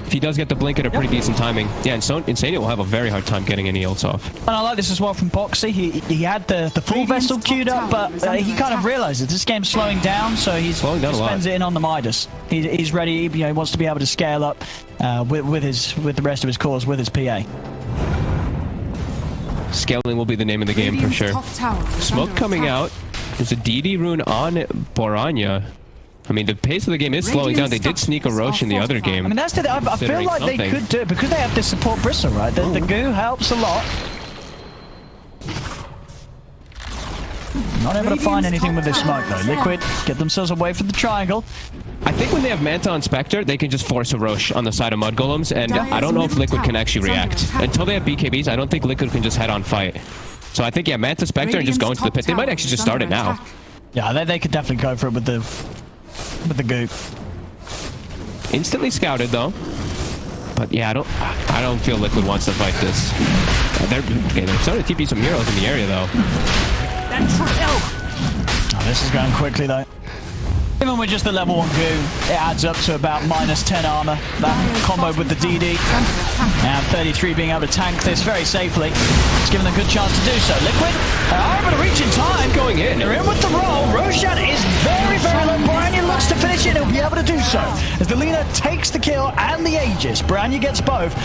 if he does get the blink at a pretty decent timing, yeah, and so Insania will have a very hard time getting any ults off. And I like this as well from Boxy. He had the full Radiant's vessel top queued up, tower but is under he kind of attack. realizes this game's slowing down, so he Slowing down a lot. spends it in on the Midas. He's ready. You know, he wants to be able to scale up with the rest of his cores with his PA. Scaling will be the name of the game for Radiant's sure. top tower is Smoke under coming attack. out. There's a DD rune on Boranya. I mean, the pace of the game is slowing down. They did sneak a Roche in the other game. I mean, that's the. I feel Considering like they something. could do it because they have this support bristle, right? The goo helps a lot. Not able to find Radiant's anything top with this smoke tower though. is Liquid get themselves away from the triangle. I think when they have Manta on Spectre, they can just force a Roche on the side of Mudgolems, and I don't know if Liquid can actually react. Until they have BKBs, I don't think Liquid can just head on fight. So I think, yeah, Manta Spectre and just go into the pit. They might actually just start it now. Yeah, they could definitely go for it with the goo. Instantly scouted though. But yeah, I don't feel Liquid wants to fight this. They're starting to TP some heroes in the area though. Oh, this is going quickly though. Even with just the level 1 goo, it adds up to about -10 armor. That combo with the DD. And 33 being able to tank this very safely. It's given them a good chance to do so. Liquid are able to reach in time. Going in. They're in with the roll. Roshan is very, very low. Branya looks to finish it and he'll be able to do so. As the Lina takes the kill and the Aegis. Branya gets both.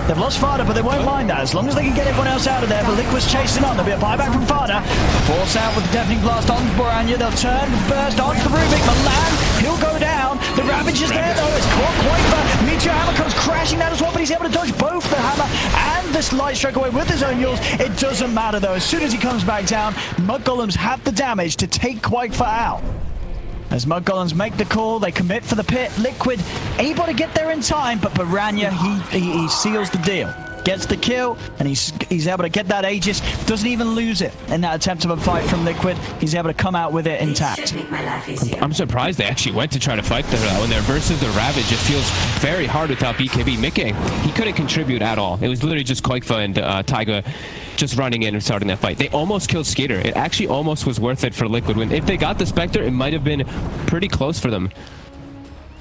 They've lost Fada, but they won't mind that. As long as they can get everyone else out of there. But Liquid's chasing on. There'll be a buyback from Fada. Force out with the Deafening Blast on Boranya. They'll turn, burst onto the Rubik. Milan, he'll go down. The Ravage is there, though. It's caught Koikfa. Meteor Hammer comes crashing down as well, but he's able to dodge both the Hammer and this Light Strike away with his own Yules. It doesn't matter, though. As soon as he comes back down, Mudgolems have the damage to take Koikfa out. As Mudgolems make the call, they commit for the pit. Liquid able to get there in time, but Baranya, he seals the deal. Gets the kill, and he's able to get that Aegis. Doesn't even lose it in that attempt of a fight from Liquid. He's able to come out with it intact. I'm surprised they actually went to try to fight when they're versus the Ravage. It feels very hard without BKB. Mickey, he couldn't contribute at all. It was literally just Koikfa and Taiga just running in and starting that fight. They almost killed Skeeter. It actually almost was worth it for Liquid. If they got the Spectre, it might have been pretty close for them.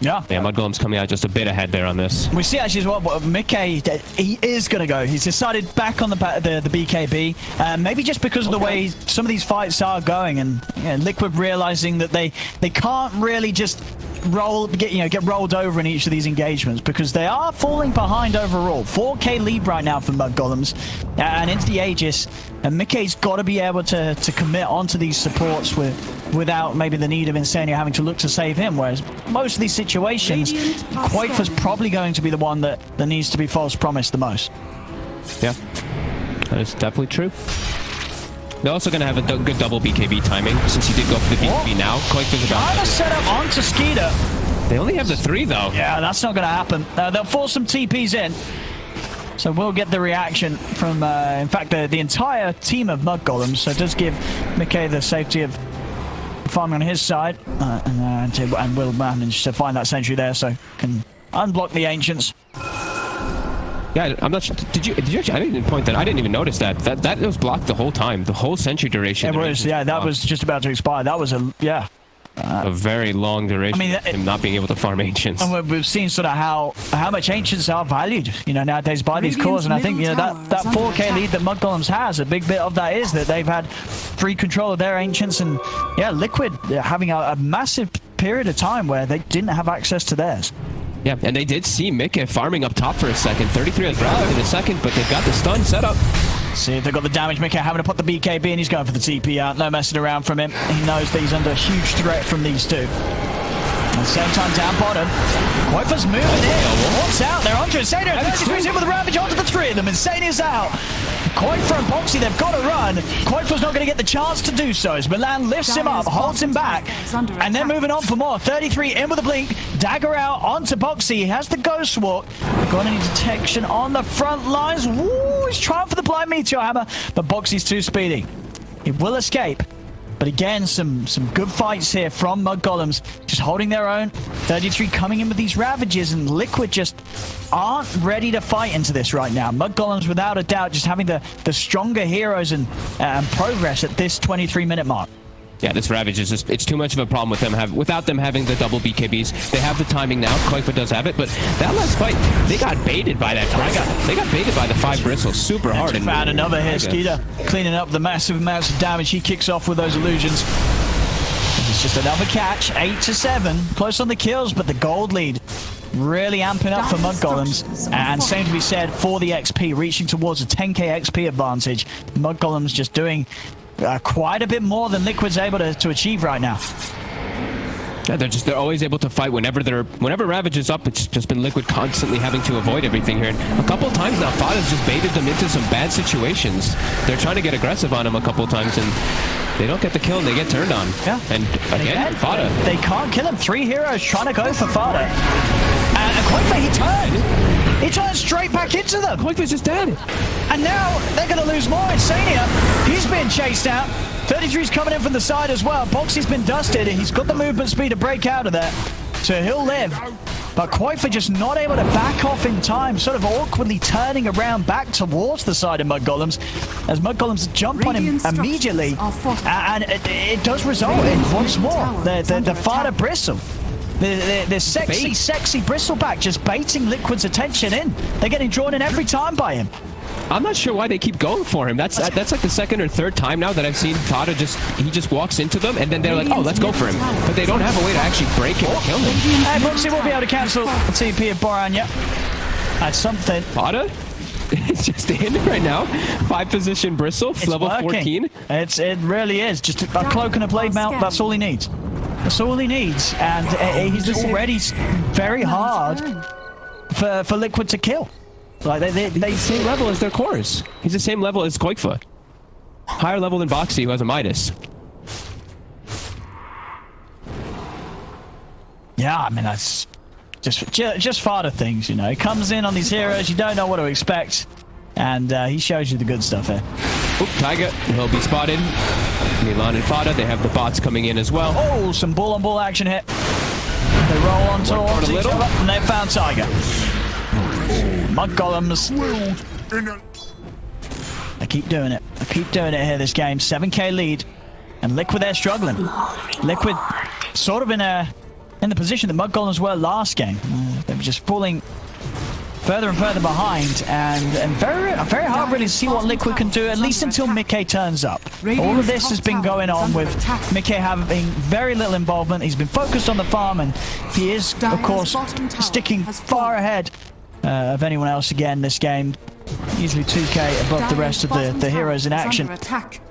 Yeah. Mudgolem's coming out just a bit ahead there on this. We see actually as well, but Mickey, he is going to go. He's decided back on the BKB, maybe just because of the way some of these fights are going, and Liquid realizing that they can't really just get rolled over in each of these engagements because they are falling behind overall. 4K lead right now for Mudgolems, and into the Aegis, and Mickey's got to be able to commit onto these supports without maybe the need of Insania having to look to save him, whereas most of these situations, Koikfa's probably going to be the one that needs to be false promised the most. Yeah, that is definitely true. They're also going to have a good double BKB timing since he did go for the BKB now. Koikfa's about Trying to set up onto Skeeter. They only have the 3 though. Yeah, that's not going to happen. They'll force some TPs in. So we'll get the reaction from, in fact, the entire team of Mudgolems. So it does give Mickey the safety of farming on his side, and will manage to find that sentry there, so can unblock the Ancients. Yeah, I'm not sure. Did you actually? I didn't even point that. I didn't even notice that. That was blocked the whole time. The whole sentry duration. It was, yeah, that was just about to expire. That was yeah. a very long duration. I mean, of him not being able to farm Ancients. And we've seen sort of how much Ancients are valued, nowadays by these cores. And I think, that 4K lead that mudgolems has, a big bit of that is that they've had free control of their Ancients. And yeah, Liquid having a massive period of time where they didn't have access to theirs. Yeah, and they did see Mickey farming up top for a second. 33 has rallied in a second, but they've got the stun set up. See if they've got the damage. Mickey having to put the BKB and he's going for the TP out. No messing around from him. He knows that he's under a huge threat from these two. At the same time, down bottom, Koifa's moving in. What's out? They're onto Insania. 33's in with the Ravage onto the three of them. Insania's out. Koifa and Boxy, they've got to run. Koifa's not going to get the chance to do so as Milan lifts him up, holds him back, and they're moving on for more. 33 in with a blink. Dagger out onto Boxy. He has the Ghost Walk. Got any detection on the front lines. Woo, he's trying for the Blind Meteor Hammer, but Boxy's too speedy. He will escape. But again, some good fights here from mudgolems, just holding their own. 33 coming in with these Ravages, and Liquid just aren't ready to fight into this right now. Mudgolems, without a doubt, just having the stronger heroes and progress at this 23-minute mark. Yeah, this Ravage is just, it's too much of a problem with them without them having the double BKBs. They have the timing now. Koifa does have it, but that last fight, they got baited by that Draga. They got baited by the 5 bristles super hard. And found another here. Skeeter cleaning up the massive amounts of damage. He kicks off with those illusions. It's just another catch. 8-7. Close on the kills, but the gold lead really amping up for mudgolems. And same to be said for the XP, reaching towards a 10k XP advantage. Mudgolems just doing quite a bit more than Liquid's able to achieve right now. Yeah, they're always able to fight whenever Ravage is up. It's just been Liquid constantly having to avoid everything here. And a couple of times now, Fada's just baited them into some bad situations. They're trying to get aggressive on him a couple of times, and they don't get the kill, and they get turned on. Yeah. And again, Fada. They can't kill him. 3 heroes trying to go for Fada. And Koifa, he turned. He turned straight back into them. Koifa's just dead. And now they're going to lose more. Insania, he's being chased out. 33's coming in from the side as well. Boxy's been dusted, and he's got the movement speed to break out of there. So he'll live. But Koifa just not able to back off in time, sort of awkwardly turning around back towards the side of mudgolems as mudgolems jump on him immediately. And it does result in once more the Fada Bristle. The sexy bristleback just baiting Liquid's attention in. They're getting drawn in every time by him. I'm not sure why they keep going for him. That's like the second or third time now that I've seen Fada just walks into them, and then they're like, oh, let's go for him. But they don't have a way to actually break him or kill him. And Boxy will be able to cancel the TP of Boran, yep. That's something. Fada? It's just in right now. 5-position bristle, it's level working. 14. It really is. Just a cloak and a blade mount, that's all he needs. That's all he needs. And he's already very hard for Liquid to kill. Like they same level as their cores. He's the same level as Koifa. Higher level than Boxy, who has a Midas. Yeah, I mean, that's just Fada things, He comes in on these heroes, you don't know what to expect. And he shows you the good stuff here. Oop, Tiger, he'll be spotted. Milan and Fada, they have the bots coming in as well. Oh, some bull-on-bull action here. They roll on towards each other, and they found Tiger. Mudgolems. They keep doing it. They keep doing it here this game. 7k lead. And Liquid, they're struggling. Liquid sort of in the position that Mudgolems were last game. They were just falling further and further behind, and very hard really to see what Liquid can do, at least until Mickey turns up. All of this has been going on with Mickey having very little involvement. He's been focused on the farm, and he is, of course, sticking far ahead of anyone else again this game. Easily 2k above the rest of the heroes in action.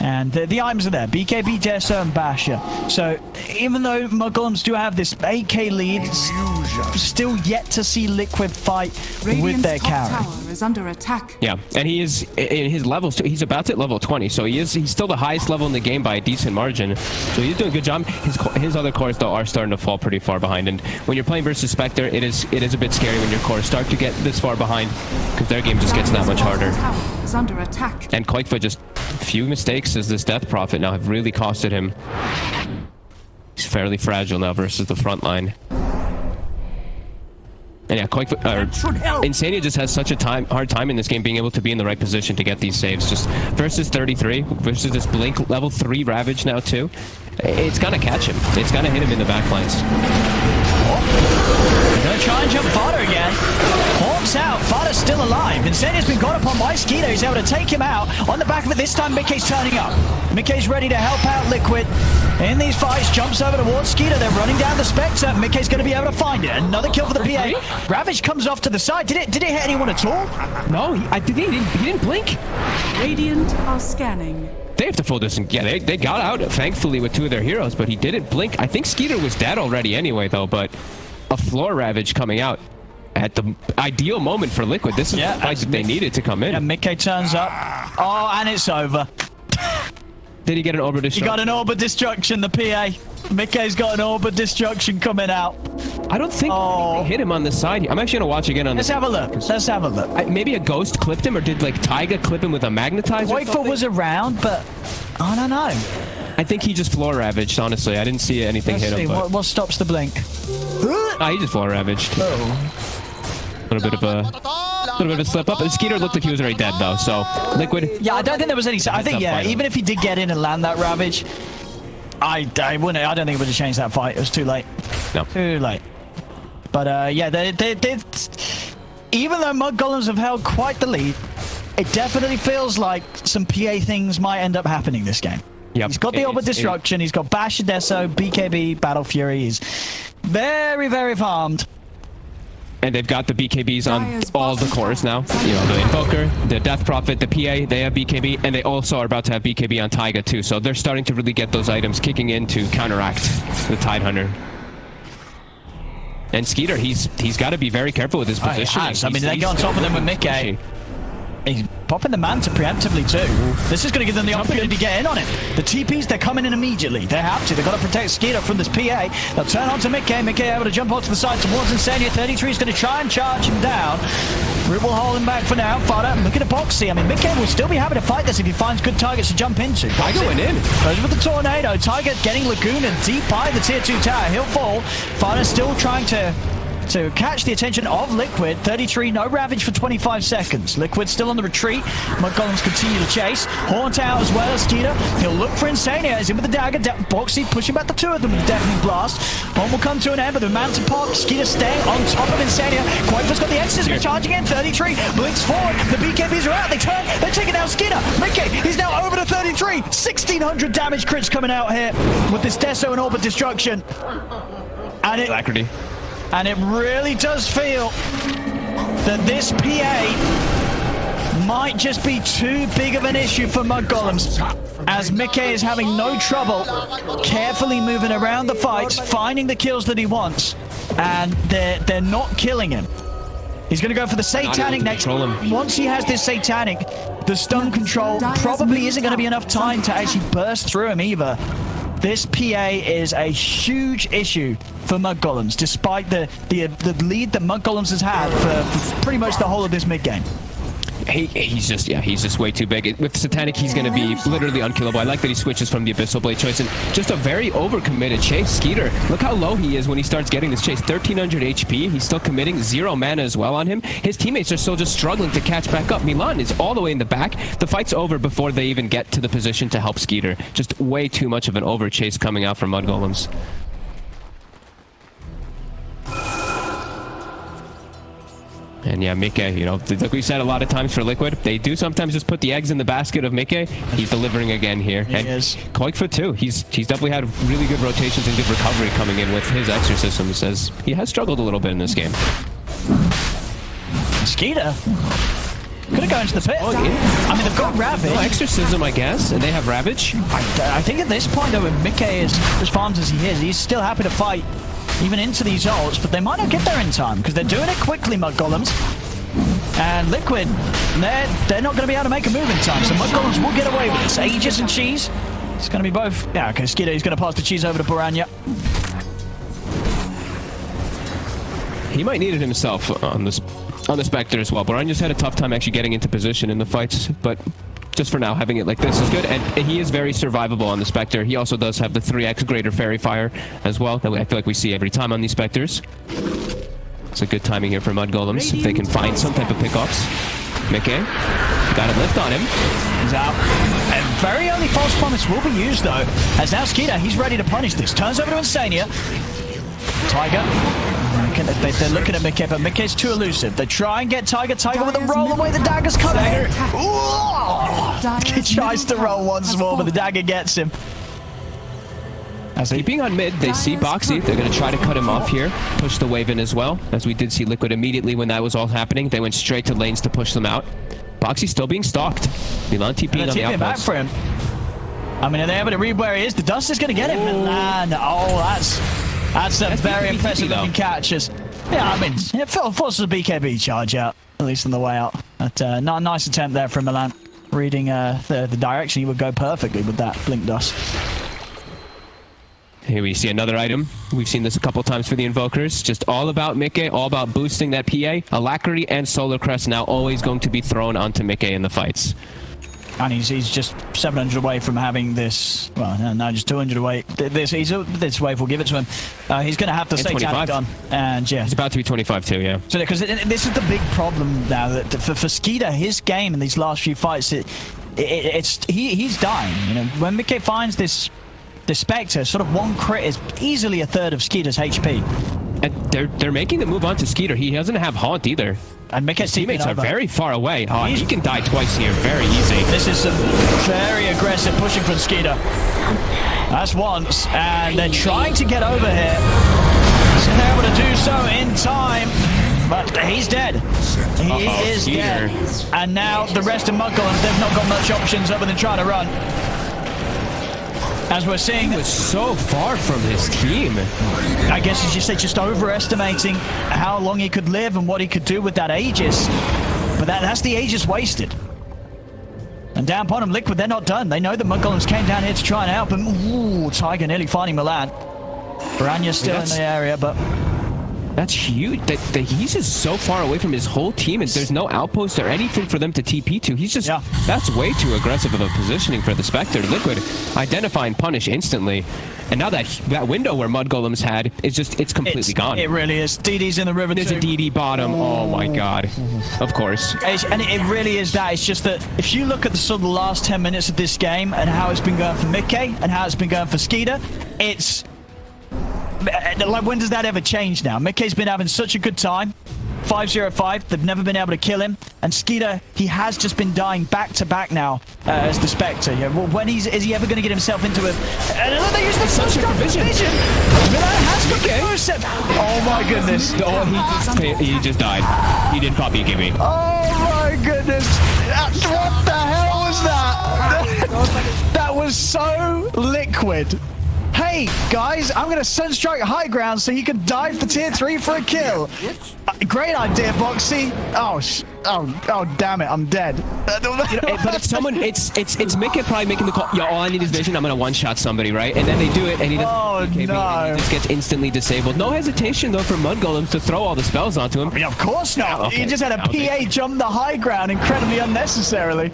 And the items are there. BKB, Deso, and Basher. So even though Mudgolems do have this 8k lead, still yet to see Liquid fight with their carry. Is under attack. Yeah, and he is in his levels. He's about at level 20, so he's still the highest level in the game by a decent margin. So he's doing a good job. His other cores though are starting to fall pretty far behind, and when you're playing versus Spectre, it is a bit scary when your cores start to get this far behind, because their game just gets that much harder. Is under attack. And Koifa, just a few mistakes as this Death Prophet now have really costed him. He's fairly fragile now versus the front line. And yeah, Insania just has such a hard time in this game being able to be in the right position to get these saves. Just versus 33, versus this Blink level 3 Ravage now too. It's gonna catch him. It's gonna hit him in the backlines. They're gonna try and jump Fada again. Hawk's out. Fada's still alive. Insania's been got upon by Skeeter. He's able to take him out. On the back of it this time, Mickey's turning up. Mickey's ready to help out Liquid in these fights. Jumps over towards Skeeter. They're running down the Spectre. Mickey's going to be able to find it. Another kill for the PA. Ravage comes off to the side. Did it hit anyone at all? No, he didn't blink. Radiant are scanning. They have to full distance. Yeah, they got out, thankfully, with 2 of their heroes, but he didn't blink. I think Skeeter was dead already anyway, though, but a floor Ravage coming out at the ideal moment for Liquid. This is the fight that they needed to come in. Yeah, Mickey turns up. Oh, and it's over. Did he get an Orb of Destruction? He got an Orb of Destruction, the PA. Mickey's got an Orb of Destruction coming out. I don't think he hit him on the side. I'm actually going to watch again on Let's have a look. Let's have a look. Maybe a Ghost clipped him, or did like Taiga clip him with a magnetizer? Whitefoot was around, but I don't know. I think he just floor ravaged, honestly. I didn't see anything hit him. But... What stops the blink? He just floor ravaged. A little bit of a slip up. And Skeeter looked like he was already dead though. So Liquid. Yeah, I don't think there was any. I think even if he did get in and land that ravage, I don't think it would have changed that fight. It was too late. No. Too late. But yeah, they even though mudgolems have held quite the lead, it definitely feels like some PA things might end up happening this game. Yep. He's got the Orb of Destruction. He's got Bash, Deso, BKB, Battle Fury. He's very, very farmed. And they've got the BKBs on all the cores now. You know, the Invoker, the Death Prophet, the PA, they have BKB, and they also are about to have BKB on Taiga too. So they're starting to really get those items kicking in to counteract the Tidehunter. And Skeeter, he's got to be very careful with his position. I mean, they go on top of them with Mickey. He's popping the Manta preemptively too. This is going to give them the opportunity to get in on it. The TPs, they're coming in immediately. They have to. They've got to protect Skeeter from this PA. They'll turn on to Mickey. Mickey able to jump onto the side towards Insania. 33 is going to try and charge him down. Rip will hold him back for now. Fada, look at the Boxy. I mean, Mickey will still be happy to fight this if he finds good targets to jump into. Taiga went in. Goes with the Tornado. Taiga getting Laguna deep by the tier 2 tower. He'll fall. Fada still trying to catch the attention of Liquid. 33, no Ravage for 25 seconds. Liquid still on the retreat. Mudgolems continue to chase. Haunt out as well as Skeeter. He'll look for Insania. He's in with the dagger. Boxy pushing back the 2 of them with the Deafening Blast. Haunt will come to an end, but the Manta pop. Skeeter staying on top of Insania. Quaver's got the X's. Charging in. 33 blinks forward. The BKBs are out. They turn. They're taking down Skeeter. Mickey, he's now over to 33. 1,600 damage crits coming out here with this Deso and Orb of Destruction. And Alacrity. And it really does feel that this PA might just be too big of an issue for Mudgolems, as Mickey is having no trouble carefully moving around the fights, finding the kills that he wants, and they're not killing him. He's going to go for the Satanic next. Once he has this Satanic, the stun control probably isn't going to be enough time to actually burst through him either. This PA is a huge issue for Mudgolems, despite the lead that Mudgolems has had for pretty much the whole of this mid-game. He's just way too big. With Satanic, he's going to be literally unkillable. I like that he switches from the Abyssal Blade choice, and just a very overcommitted chase. Skeeter, look how low he is when he starts getting this chase. 1,300 HP. He's still committing. 0 mana as well on him. His teammates are still just struggling to catch back up. Milan is all the way in the back. The fight's over before they even get to the position to help Skeeter. Just way too much of an over chase coming out from Mudgolems. And yeah, Mickey, you know, like we said a lot of times for Liquid, they do sometimes just put the eggs in the basket of Mickey. He's delivering again here. He is. Koikfoot too. He's definitely had really good rotations and good recovery coming in with his exorcisms, as he has struggled a little bit in this game. Skeeter could have gone into the pit. I mean, they've got Ravage. No exorcism, I guess, and they have Ravage. I think at this point, though, when Mickey is as farmed as he is, he's still happy to fight even into these ults, but they might not get there in time because they're doing it quickly, Mudgolems. And Liquid, they're not going to be able to make a move in time, so Mudgolems will get away with this. Aegis and Cheese, it's going to be both. Yeah, okay, Skeeter, he's going to pass the Cheese over to Boranya. He might need it himself on the Spectre as well. Boranya's had a tough time actually getting into position in the fights, but just for now, having it like this is good, and he is very survivable on the Spectre. He also does have the 3x greater Fairy Fire as well, that I feel like we see every time on these Spectres. It's a good timing here for mudgolems if they can find some type of pickoffs. Mickey got a lift on him. He's out. And very early false promise will be used though. As now Skeeter, he's ready to punish this. Turns over to Insania. Tiger. They're looking at Mickey, but Mickey's too elusive. They try and get Tiger. Tiger with a roll away. The dagger's coming. He tries to roll once more, but the dagger gets him. Keeping on mid, they see Boxy. They're going to try to cut him off here. Push the wave in as well. As we did see Liquid immediately when that was all happening. They went straight to lanes to push them out. Boxy still being stalked. Milan TPing on the outpost. Back for him. I mean, are they able to read where he is? The dust is going to get him. Milan. Oh, that's a very impressive looking catches. Yeah, I mean, it forces a BKB charge out, at least on the way out. But not a nice attempt there from Milan. Reading the direction, he would go perfectly with that blink dust. Here we see another item. We've seen this a couple times for the Invokers. Just all about Mickey, all about boosting that PA. Alacrity and Solar Crest now always going to be thrown onto Mickey in the fights. And he's just 700 away from having this. Well, no, just 200 away. This wave will give it to him. He's going to have to stay tapped on. And yeah, he's about to be 25 too. Yeah. So because this is the big problem now that for Skeeter, his game in these last few fights, he's dying. You know, when Mickey finds this Spectre, sort of one crit is easily a third of Skeeter's HP. And they're making the move onto Skeeter. He doesn't have Haunt either. And Mickey's teammates are very far away. Oh, he can die twice here. Very easy. This is some very aggressive pushing from Skeeter. That's once. And they're trying to get over here. So they're able to do so in time. But he's dead. He is dead. And now the rest of mudgolems, they've not got much options other than trying to run. As we're seeing, he was so far from his team. I guess as you say, just overestimating how long he could live and what he could do with that Aegis. But that's the Aegis wasted. And down upon him, Liquid, they're not done. They know the mudgolems came down here to try and help him. Ooh, Tiger nearly finding Milan. Baranya's still in the area, but that's huge. He's just so far away from his whole team, and there's no outpost or anything for them to TP to. He's just, that's way too aggressive of a positioning for the Spectre. Liquid identify and punish instantly. And now that window where mudgolems had is just, it's completely gone. It really is. DD's in the river too. There's a DD bottom. Oh my god. Of course. And it really is that. It's just that if you look at the sort of the last 10 minutes of this game and how it's been going for Mickey and how it's been going for Skeeter, it's like, when does that ever change now? Mickey's been having such a good time. 5-0-5. They've never been able to kill him. And Skeeter, he has just been dying back to back now as the Spectre. Yeah, well, when is he ever going to get himself into a... they use the Sunstruck vision. Milan has got the first step. Oh my goodness. Oh, he just died. He didn't pop EKB. Oh my goodness. What the hell was that? That was so Liquid. Hey, guys, I'm going to Sunstrike high ground so you can dive for tier 3 for a kill. Great idea, Boxy. Oh, damn it, I'm dead. But it's someone, it's Mickey probably making the call. Yo, all I need is vision. I'm going to one-shot somebody, right? And then they do it, and he doesn't. Oh, no. And he just gets instantly disabled. No hesitation, though, for mudgolems to throw all the spells onto him. I mean, of course not. Okay. He just had a PA jump the high ground incredibly unnecessarily.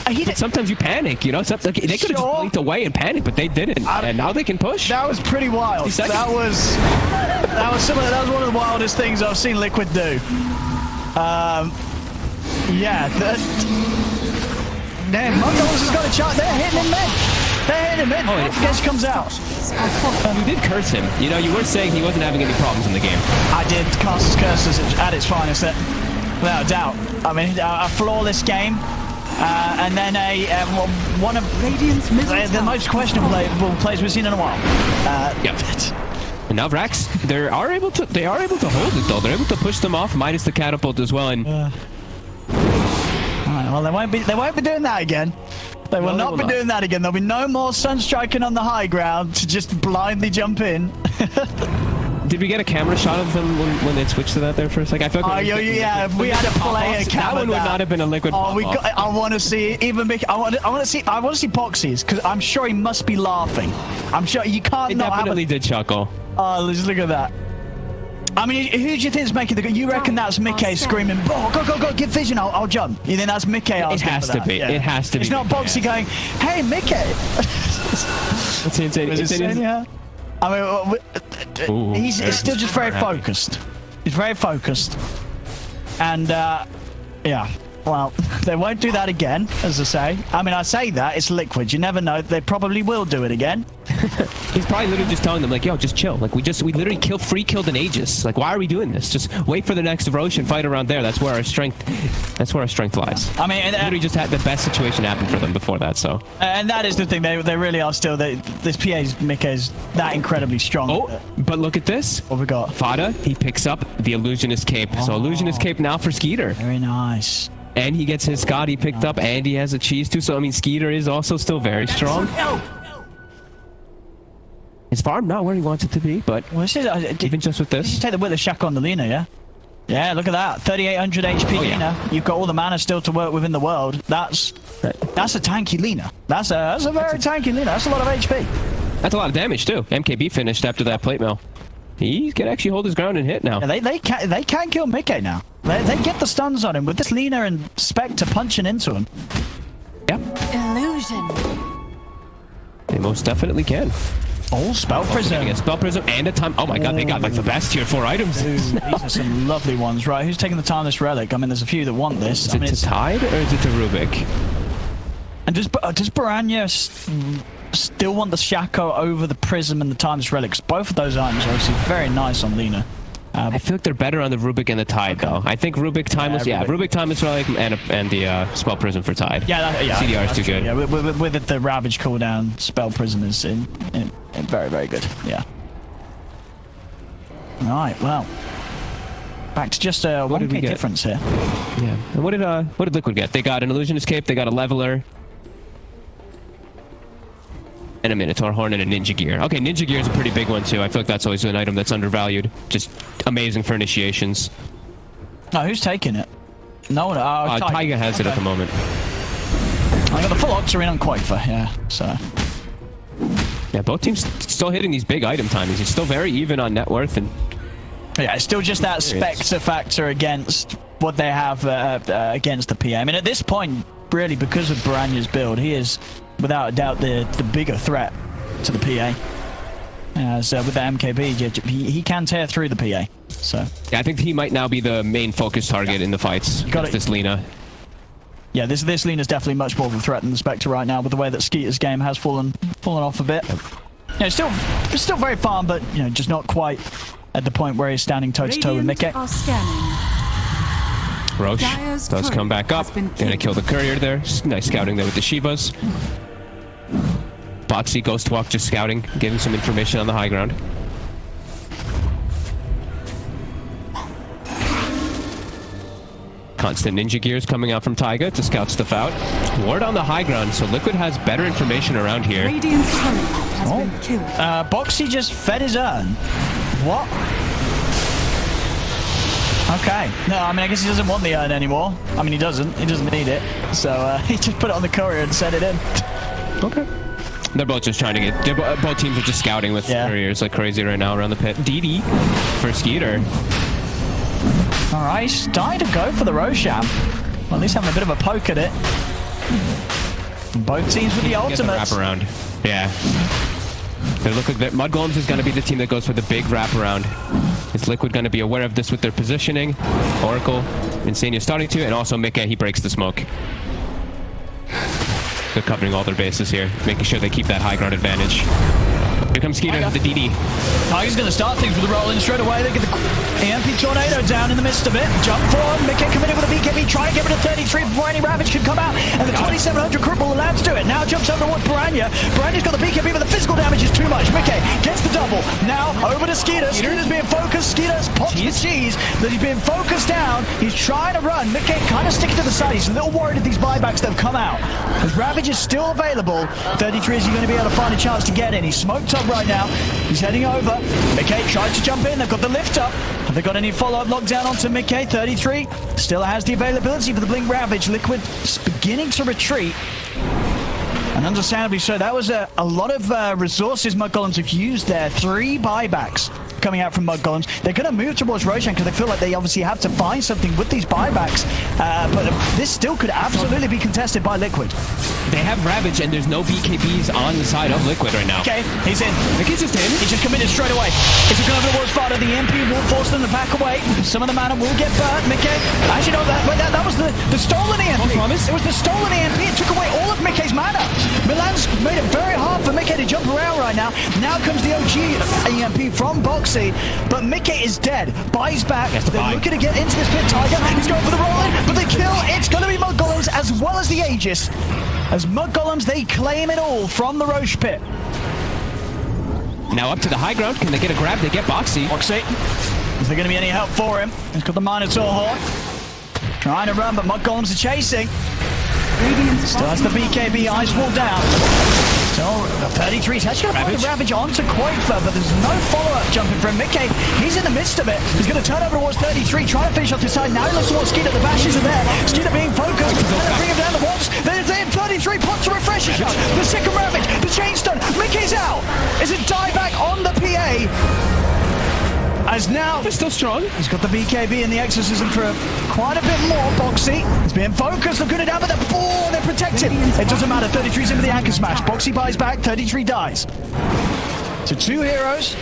But sometimes you panic, you know. They could have just blinked away and panicked, but they didn't. And now they can push. That was pretty wild. That was one of the wildest things I've seen Liquid do. Yeah. Damn, mudgolems has got a shot. They're hitting him mid. They're hitting him mid. Oh, guess comes out. You did curse him. You know, you were saying he wasn't having any problems in the game. I did cast his curses at its finest, without a doubt. I mean, a flawless game. And then one of Radiant's the most questionable plays we've seen in a while. Yep. And now Vrax, they are able to hold it though. They're able to push them off, minus the catapult as well. And all right, well, they won't be doing that again. They will not be doing that again. There'll be no more Sunstriking on the high ground to just blindly jump in. Did we get a camera shot of them when they switched to that there for a second? I felt yeah, if we had a player camera. That one would not have been a Liquid. I want to see even Mickey. I want to see Boxy's because I'm sure he must be laughing. I'm sure you can't. He definitely did chuckle. Oh, just look at that. I mean, who do you think is making the? You reckon that's Mickey screaming, "Go, give vision! I'll jump." You think that's Mickey? It has to be. Yeah. It has to be. It's not Boxy going, "Hey, Mickey." That's insane. I mean, he's still just very focused. He's very focused. And, yeah. Well, they won't do that again, as I say. I mean, I say that, it's Liquid. You never know. They probably will do it again. He's probably literally just telling them, like, yo, just chill. Like, we literally free killed an Aegis. Like, why are we doing this? Just wait for the next Roche and fight around there. That's where our strength lies. I mean, literally just had the best situation happen for them before that, so. And that is the thing. They really are still, this Mickey is that incredibly strong. Oh, but look at this. What we got? Fada, he picks up the Illusionist Cape. So Illusionist Cape now for Skeeter. Very nice. And he gets his Scotty picked up, and he has a cheese too. So, I mean, Skeeter is also still very strong. His farm not where he wants it to be, but well, this is, even just with this. You take the Wither Shack on the Lina, yeah? Yeah, look at that. 3,800 HP Lina. You've got all the mana still to work within the world. That's a tanky Lina. That's a very tanky Lina. That's a lot of HP. That's a lot of damage, too. MKB finished after that plate mill. He can actually hold his ground and hit now. Yeah, they can kill Mickey now. They get the stuns on him with this Lina and Spectre punching into him. Yep. Illusion. They most definitely can. Oh, Spell Prism. A Spell Prism and a time. Oh my god, they got like the best tier 4 items. Dude, these are some lovely ones. Right, who's taking the Timeless Relic? I mean, there's a few that want this. Is it to Tide or is it to Rubik? And does Baranya still want the Shaco over the Prism and the Timeless Relics? Both of those items are obviously very nice on Lina. I feel like they're better on the Rubik and the Tide, though. I think Rubik Timeless, Rubik Timeless Relic and the Spell Prism for Tide. CDR is too good. Yeah, with the Ravage cooldown, Spell Prism is in very, very good. Yeah. Right, well. Back to just a 1k difference here. Yeah. And what did Liquid get? They got an Illusionist Cape, they got a Leveler, and a Minotaur Horn and a Ninja Gear. Okay, Ninja Gear is a pretty big one too. I feel like that's always an item that's undervalued. Just amazing for initiations. Oh, who's taking it? No one. Taiga has it at the moment. I got the full Octarine on Quaver, yeah. So. Yeah, both teams still hitting these big item timings. It's still very even on net worth and. Yeah, it's still just that Spectre factor against what they have against the PA. I mean, at this point, really, because of Baranya's build, he is, without a doubt, the bigger threat to the PA. So with the MKB, he can tear through the PA. So yeah, I think he might now be the main focus target in the fights. Got this Lina. Yeah, this Lina's definitely much more of a threat than the Spectre right now, with the way that Skeeter's game has fallen off a bit. Yeah, it's still very fun, but you know, just not quite at the point where he's standing toe to toe with Mickey. Roche does come back up. Gonna kill the courier there. Nice scouting there with the Shivas. Botsy Ghost Walk just scouting, giving some information on the high ground. Constant Ninja Gears coming out from Taiga to scout stuff out. Ward on the high ground, so Liquid has better information around here. Radiant's turret has been killed. Boxy just fed his urn. What? Okay. No, I mean, I guess he doesn't want the urn anymore. I mean, he doesn't need it. So he just put it on the courier and sent it in. Okay. They're both just trying to get... both teams are just scouting with couriers like crazy right now around the pit. DD for Skeeter. All right, starting to go for the Roshan. Well, at least having a bit of a poke at it. Both teams with the ultimates. Wrap around. Yeah. They look like mudgolems is going to be the team that goes for the big wraparound. Is Liquid going to be aware of this with their positioning? Oracle, Insania starting to, and also Mickey, he breaks the smoke. They're covering all their bases here, making sure they keep that high ground advantage. Here comes Skeeter with the DD. Tiger's going to start things with a roll in straight away. They get the EMP Tornado down in the midst of it. Jump forward. Mickey committed with a BKB, trying to get rid of 33 before any Ravage can come out. And the 2700 cripple allows to it. Now jumps over towards Baranya. Baranya's got the BKB, but the physical damage is too much. Mickey gets the double. Now over to Skeeter. Skeeter's being focused. Skeeter's pops the cheese. That he's being focused down. He's trying to run. Mickey kind of sticking to the side. He's a little worried at these buybacks that have come out. As Ravage is still available. 33, is he going to be able to find a chance to get in? He's smoked up right now. He's heading over. Mickey tries to jump in. They've got the lift up. Have they got any follow-up lockdown onto Mickey? 33 still has the availability for the Blink Ravage. Liquid is beginning to retreat. And understandably so. That was a lot of resources mudgolems have used there. 3 buybacks coming out from mudgolems. They're going to move towards Roshan because they feel like they obviously have to find something with these buybacks. But this still could absolutely be contested by Liquid. They have Ravage, and there's no BKBs on the side of Liquid right now. Okay, he's in. Mickey's just in. He just committed straight away. It's going over towards Fada. The MP will force them to back away. Some of the mana will get burnt. Mickey, actually, no, that was the stolen EMP. It was the stolen EMP. It took away all of Mickey's mana. Milan's made it very hard for Mickey to jump around right now. Now comes the OG EMP from Boxy, but Mickey is dead. Buys back. They're looking to get into this pit. Tiger, he's going for the roll-in, but the kill, it's going to be mudgolems as well as the Aegis. As mudgolems, they claim it all from the Roche pit. Now up to the high ground. Can they get a grab? They get Boxy. Boxy. Is there going to be any help for him? He's got the Minotaur horn. Trying to run, but mudgolems are chasing. Still has the BKB ice wall down. So 33's actually going to put the Ravage onto Quakefer, but there's no follow-up jumping from Mickey. He's in the midst of it. He's going to turn over towards 33, trying to finish off his side. Now he looks towards Skeeter. The bashes are there. Skeeter being focused. And they bring him down the walls. There's 33 pops a refresher shot. The second Ravage, the chain stun. Mickey's out. Is it dieback on the PA? As now, they're still strong. He's got the BKB and the exorcism for quite a bit more. Boxy is being focused. They're good down, but they're protected. It doesn't matter. 33's into the anchor smash. Boxy buys back. 33 dies. So two heroes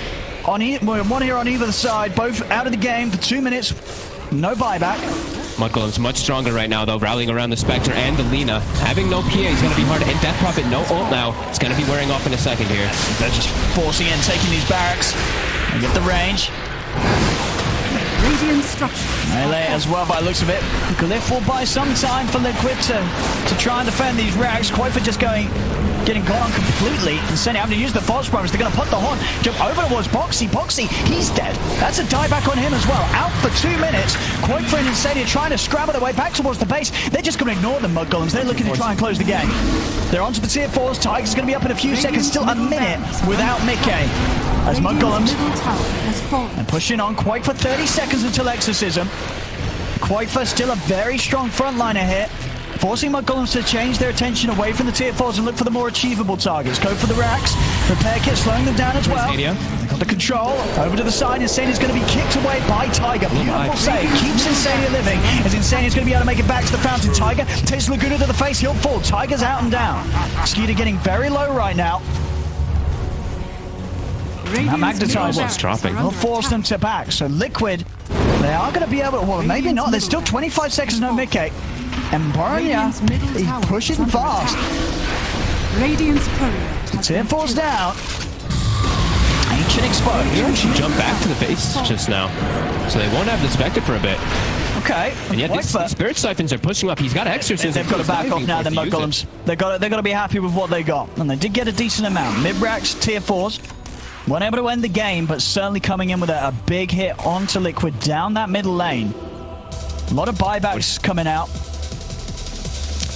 on one hero on either side, both out of the game for 2 minutes. No buyback. Mudgolem's much stronger right now, though, rallying around the Spectre and the Lina. Having no PA is going to be hard. And Death Prophet, no ult now. It's going to be wearing off in a second here. They're just forcing in, taking these barracks. And get the range. Radiant structure. Melee as well by the looks of it. Glyph will buy some time for Liquid to try and defend these racks. Quite for just getting gone completely. And sending having to use the false promise. They're going to put the horn. Jump over towards Boxy. Boxy, he's dead. That's a dieback on him as well. Out for 2 minutes. Quakefer and Insania trying to scramble their way back towards the base. They're just going to ignore the mudgolems. They're looking to try and close the game. They're onto the tier 4s. Tiger's going to be up in a few seconds. Still a minute without Mickey. As mudgolems and pushing on Quake for 30 seconds until exorcism. Quakefer still a very strong frontliner here, forcing mudgolems to change their attention away from the tier 4s and look for the more achievable targets. Go for the racks. Repair kit slowing them down as well. They've got the control over to the side. Insania's going to be kicked away by Tiger. Beautiful save. Keeps Insania living as Insania's going to be able to make it back to the fountain. Tiger takes Laguna to the face. He'll fall. Tiger's out and down. Skeeter getting very low right now. Now Magnetizer dropping. will force them to back. So Liquid, they are going to be able to, well, maybe not. There's still 25 seconds, no Mickey. And Barnya, he's pushing fast. Radiant's courier. Tier 4's down. Ancient exposed. He actually jumped back to the base just now. So they won't have the Spectre for a bit. Okay. And yet these Spirit Siphons are pushing up. He's got exorcism. They've got to back off now, the mudgolems. They've got to be happy with what they got. And they did get a decent amount. Mid-racks, tier 4s. Weren't able to end the game, but certainly coming in with a big hit onto Liquid down that middle lane. A lot of buybacks coming out.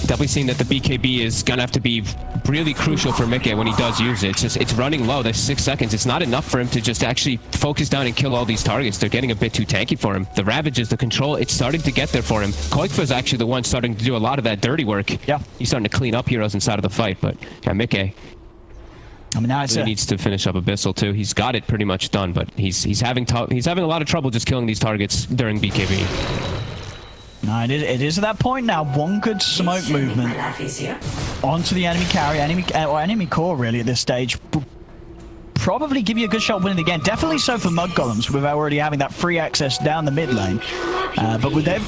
Definitely seeing that the BKB is going to have to be really crucial for Mickey when he does use it. It's running low. There's 6 seconds. It's not enough for him to just actually focus down and kill all these targets. They're getting a bit too tanky for him. The Ravages, the control, it's starting to get there for him. Quakefer's actually the one starting to do a lot of that dirty work. Yeah. He's starting to clean up heroes inside of the fight, but yeah, Mickey. I mean, now he needs to finish up Abyssal too. He's got it pretty much done, but he's having a lot of trouble just killing these targets during BKB. No, it is at that point now. One good smoke movement onto the enemy carry, enemy core really at this stage. Probably give you a good shot winning the game. Definitely so for mudgolems without already having that free access down the mid lane. But with them,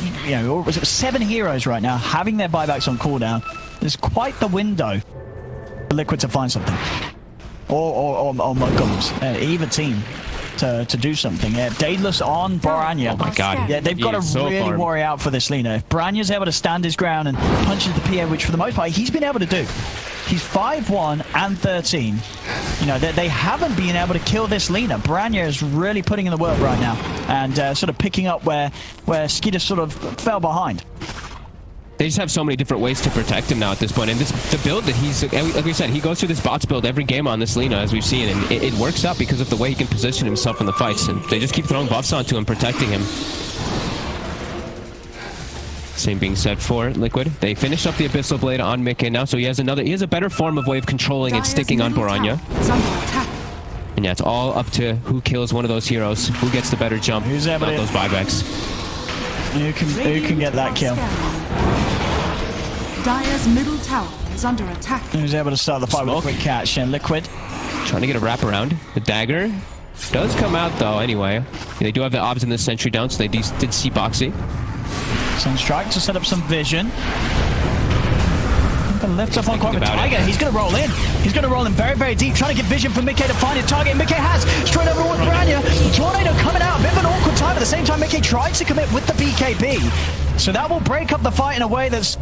7 heroes right now having their buybacks on cooldown, there's quite the window for Liquid to find something. Or mudgolems, either team to do something. Yeah, Daedalus on Baranya. Oh my god. Yeah, they've got to really worry out for this Lina. If Baranya's able to stand his ground and punch into the PA, which for the most part he's been able to do. He's 5-1 and 13. They haven't been able to kill this Lina. Baranya is really putting in the work right now and sort of picking up where Skeeter sort of fell behind. They just have so many different ways to protect him now at this point. And the build that he's, like we said, he goes through this bots build every game on this Lina, as we've seen, and it works out because of the way he can position himself in the fights. And they just keep throwing buffs onto him, protecting him. Same being said for Liquid. They finish up the Abyssal Blade on Mickey now, so he has a better form of way of controlling and sticking on Boranya. And yeah, it's all up to who kills one of those heroes, who gets the better jump, Who's able not to- those buybacks. Who can get that kill? Dire's middle tower is under attack. Who's able to start the fight with a Smoke. quick catch? And Liquid. Trying to get a wraparound. The dagger does come out though anyway. They do have the obs in the sentry down, so they did see Boxy. Sunstrike to set up some vision. Gonna lift up on quite a about Tiger. it. He's gonna roll in. He's gonna roll in very, very deep, trying to get vision for Mickey to find his target. Mickey has straight over with Branya. The tornado coming out, a bit of an awkward time. At the same time, Mickey tried to commit with the BKB, so that will break up the fight in a way that's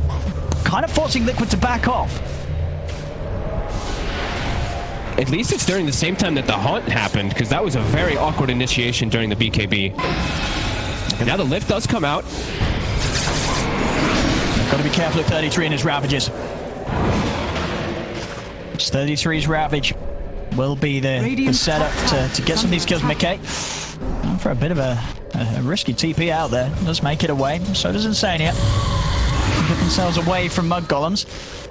kind of forcing Liquid to back off. At least it's during the same time that the haunt happened, because that was a very awkward initiation during the BKB. And now the lift does come out. Gotta be careful of 33 and his Ravages. 33's Ravage will be the setup to get some of these kills. Mickey for a bit of a risky TP out there. Does make it away. So does Insania. Get themselves away from Mudgolems.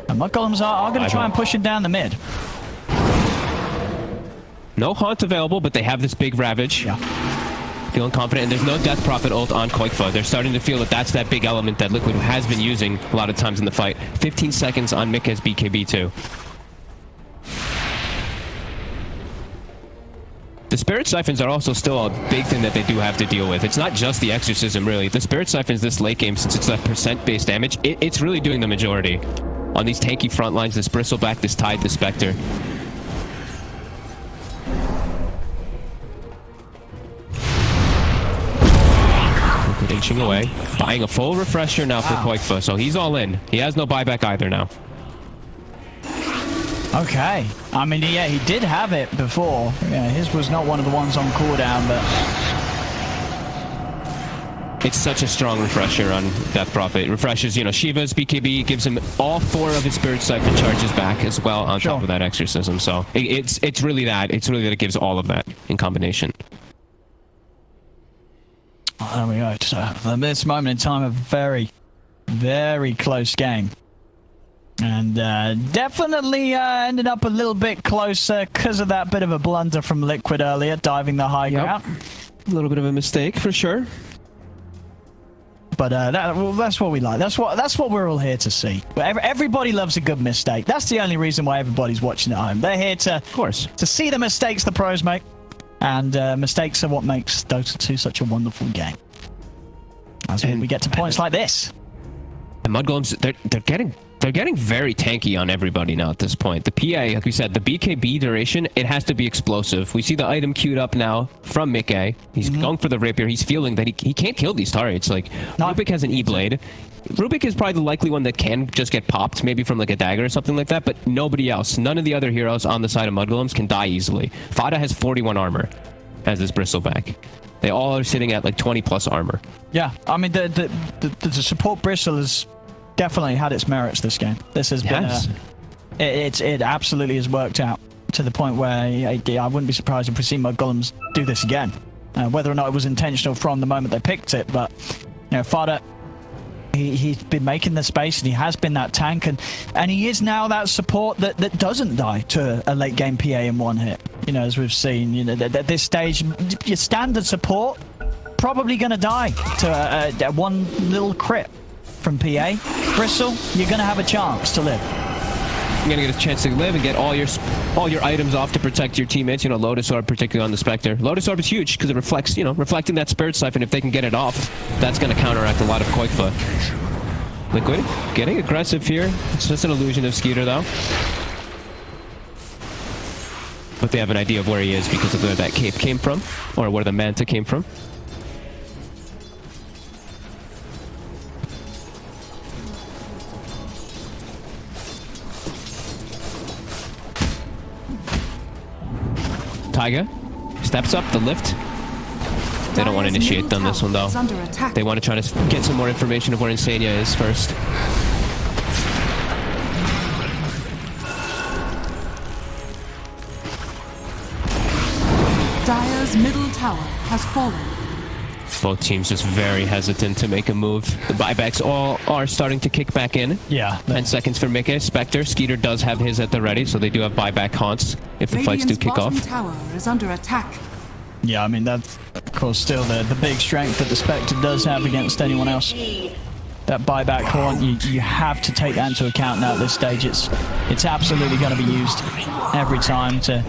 And Mudgolems are going to try and push it down the mid. No haunt available, but they have this big Ravage. Yeah. Feeling confident, and there's no Death Prophet ult on Koikfa. They're starting to feel that that's that big element that Liquid has been using a lot of times in the fight. 15 seconds on Mikke's BKB too. The Spirit Siphons are also still a big thing that they do have to deal with. It's not just the Exorcism, really. The Spirit Siphons this late game, since it's a percent-based damage, it's really doing the majority. On these tanky front lines, this Bristleback, this Tide, this Spectre. Inching away. Buying a full refresher now for Koikfa, so he's all in. He has no buyback either now. Okay. I mean, yeah, he did have it before. Yeah, his was not one of the ones on cooldown, but... It's such a strong refresher on Death Prophet. It refreshes, you know, Shiva's BKB, gives him all 4 of his Spirit Siphon charges back as well on top of that Exorcism. So it's really that. It's really that it gives all of that in combination. There we go. So, at this moment in time, a very, very close game. And definitely ended up a little bit closer because of that bit of a blunder from Liquid earlier, diving the high ground. A little bit of a mistake, for sure. But that's what we like. That's what we're all here to see. Everybody loves a good mistake. That's the only reason why everybody's watching at home. They're here to, of course, to see the mistakes the pros make. And mistakes are what makes Dota 2 such a wonderful game. As we get to points like this. And Mudgolems, they're getting very tanky on everybody now at this point. The PA, like we said, the BKB duration, it has to be explosive. We see the item queued up now from Mikke. He's going for the Rapier. He's feeling that he can't kill these turrets. Like, Rubik has an E-Blade. Rubik is probably the likely one that can just get popped, maybe from like a dagger or something like that, but nobody else. None of the other heroes on the side of Mudgolems can die easily. Fada has 41 armor as this Bristleback. They all are sitting at like 20 plus armor. Yeah, I mean, the support Bristle has definitely had its merits this game. This has been it absolutely has worked out to the point where I wouldn't be surprised if we see Mudgolems do this again. Whether or not it was intentional from the moment they picked it, but you know, Fada, he's been making the space and he has been that tank, and he is now that support that doesn't die to a late game PA in one hit. You know, as we've seen, you know, at this stage, your standard support probably going to die to a one little crit from PA. Bristle, you're going to have a chance to live. You're going to get a chance to live and get all your items off to protect your teammates. You know, Lotus Orb, particularly on the Spectre. Lotus Orb is huge because it reflects, you know, reflecting that Spirit Siphon. If they can get it off, that's going to counteract a lot of Koikfa. Liquid getting aggressive here. It's just an illusion of Skeeter, though. But they have an idea of where he is because of where that cape came from, or where the Manta came from. Taiga steps up the lift. They don't want to initiate on this one, though. They want to try to get some more information of where Insania is first. Dire's middle tower has fallen. Both teams just very hesitant to make a move. The buybacks all are starting to kick back in. Yeah. 10 seconds for Mickey. Spectre. Skeeter does have his at the ready, so they do have buyback haunts if the fights do Radiant's kick bottom off. tower is under attack. Yeah, I mean, that's, of course, still the big strength that the Spectre does have against anyone else. That buyback haunt, you have to take that into account now at this stage. It's absolutely going to be used every time to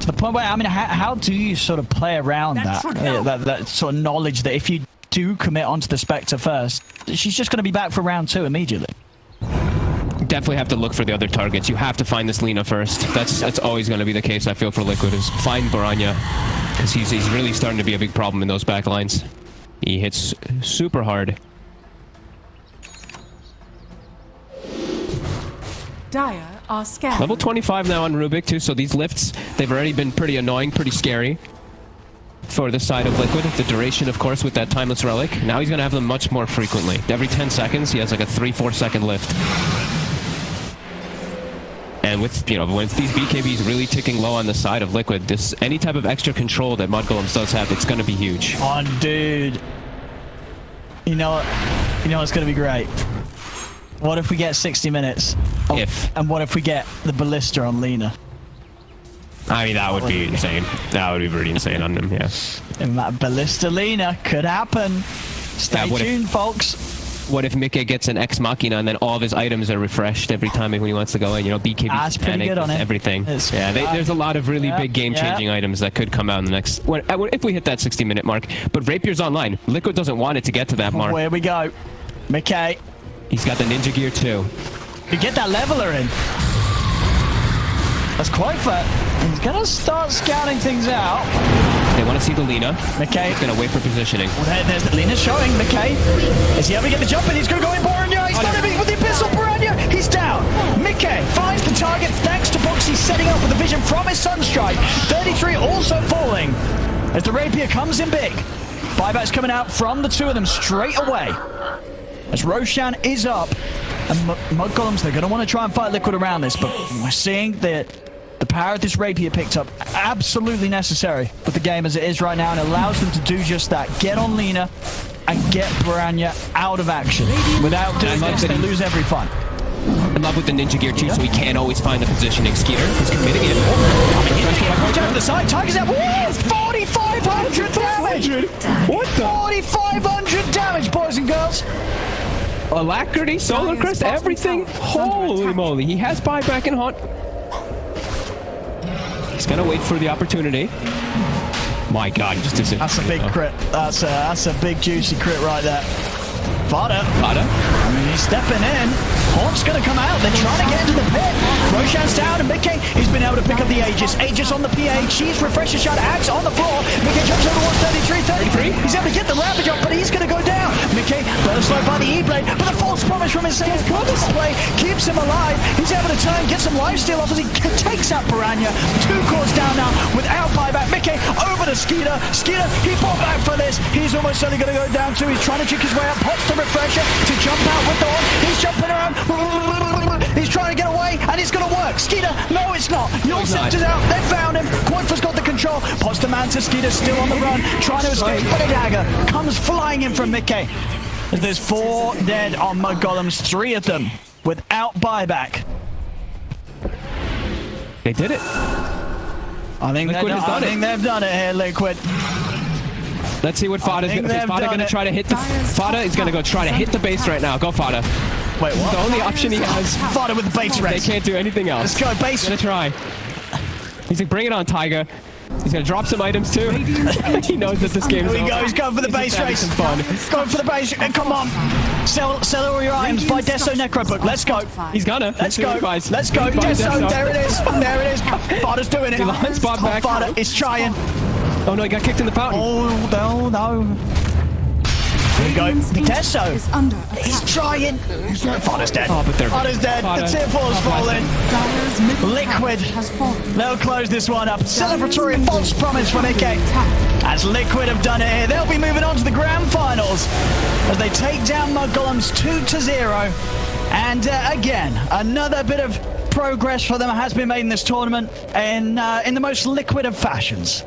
the point where, I mean, how do you sort of play around that sort of knowledge that if you do commit onto the Spectre first, she's just going to be back for round 2 immediately. Definitely have to look for the other targets. You have to find this Lina first. That's always going to be the case, I feel, for Liquid, is find Baranya, because he's really starting to be a big problem in those back lines. He hits super hard. Dire are scared. Level 25 now on Rubik, too, so these lifts, they've already been pretty annoying, pretty scary for the side of Liquid. The duration, of course, with that Timeless Relic. Now he's going to have them much more frequently. Every 10 seconds, he has like a 3-4 second lift. And with, you know, when these BKBs really ticking low on the side of Liquid, this any type of extra control that mudgolems does have, it's going to be huge. Oh, dude. You know what's going to be great? What if we get 60 minutes? And what if we get the Ballista on Lina? I mean, that would be insane. That would be pretty insane on him, yeah. And that Ballista Lina could happen. Stay tuned, folks. What if Mickey gets an Ex Machina and then all of his items are refreshed every time when he wants to go in? You know, BKB, That's pretty good on it. Everything. There's a lot of really big game-changing items that could come out in the next... if we hit that 60-minute mark. But Rapier's online. Liquid doesn't want it to get to that mark. Where we go. Mickey. He's got the Ninja Gear too. You get that leveler in. That's quite fat. He's gonna start scouting things out. They want to see the Lina. Mickey. He's gonna wait for positioning. Well, there's the Lina showing. Mickey. Is he able to get the jump in? He's gonna go in Baranya. He's not able with the Abyssal Baranya. He's down. Mickey finds the target thanks to Boxy setting up with the vision from his Sunstrike. 33 also falling as the Rapier comes in big. Buyback's coming out from the two of them straight away. As Roshan is up, and mudgolems, they're going to want to try and fight Liquid around this, but we're seeing that the power of this Rapier picked up absolutely necessary with the game as it is right now, and allows them to do just that. Get on Lina and get Baranya out of action. Without doing this, they lose every fight. In love with the Ninja Gear too, so he can't always find the positioning. Skeeter is committing it. Down the side, Tiger's out. 4,500 damage! What the? 4,500 damage, boys and girls! Alacrity, Solar Crest, everything. Holy moly, he has buyback and haunt. He's gonna wait for the opportunity. My God, he just disappeared. That's a big crit. That's a big juicy crit right there. Fada. I mean, he's stepping in. Haunt's gonna come out. They're trying to get into the pit. Roshan's down, and Mickey, he's been able to pick up the Aegis. Aegis on the PA. She's refresher shot. Axe on the floor. Mickey jumps over 133. He's able to get the Ravage up, but he's gonna go down. Mickey, better slowed by the E-Blade, but the false promise from his safe display keeps him alive. He's able to turn, get some lifesteal off as he takes out Baranya. 2 cores down now without buyback. Mickey over to Skeeter. Skeeter, he fought back for this. He's almost certainly gonna go down too. He's trying to trick his way up. Pops the refresher to jump out with the horn. He's jumping around. He's trying to get away, and it's going to work. Skeeter, no, it's not. Your Scepter's out. They found him. Quanfa's got the control. Pops the Manta. Skeeter still on the run, trying to escape. But a dagger comes flying in from Mickey. There's 4 dead on mudgolems, 3 of them without buyback. They did it. I think they've done it here, Liquid. Let's see what Fada's going to do. Fada going to try to hit the... Fada is going to go try to hit the base right now. Go, Fada. Wait, what? The only option he has. Fada with the base race. They can't do anything else. Let's go, base. He's going to try. He's like, bring it on, Taiga. He's going to drop some items, too. He knows that this game's over. Here we go. He's going for the base race. Some fun. Going for the base. Come on. Sell all your items. Buy Deso Necrobook. Let's go. He's gonna. Let's go. Let's go. Deso. There it is. There it is. Fada's doing it. He lines Bob back. Fada is trying. Oh no, he got kicked in the fountain. Oh, no. Here we go. Deso. He's trying. Fada's dead. Oh, but Fada's dead. The tier 4's fallen. Liquid. They'll close this one up. Celebratory false promise from Ike. As Liquid have done it here, they'll be moving on to the grand finals as they take down mudgolems 2-0. And again, another bit of progress for them has been made in this tournament in the most Liquid of fashions.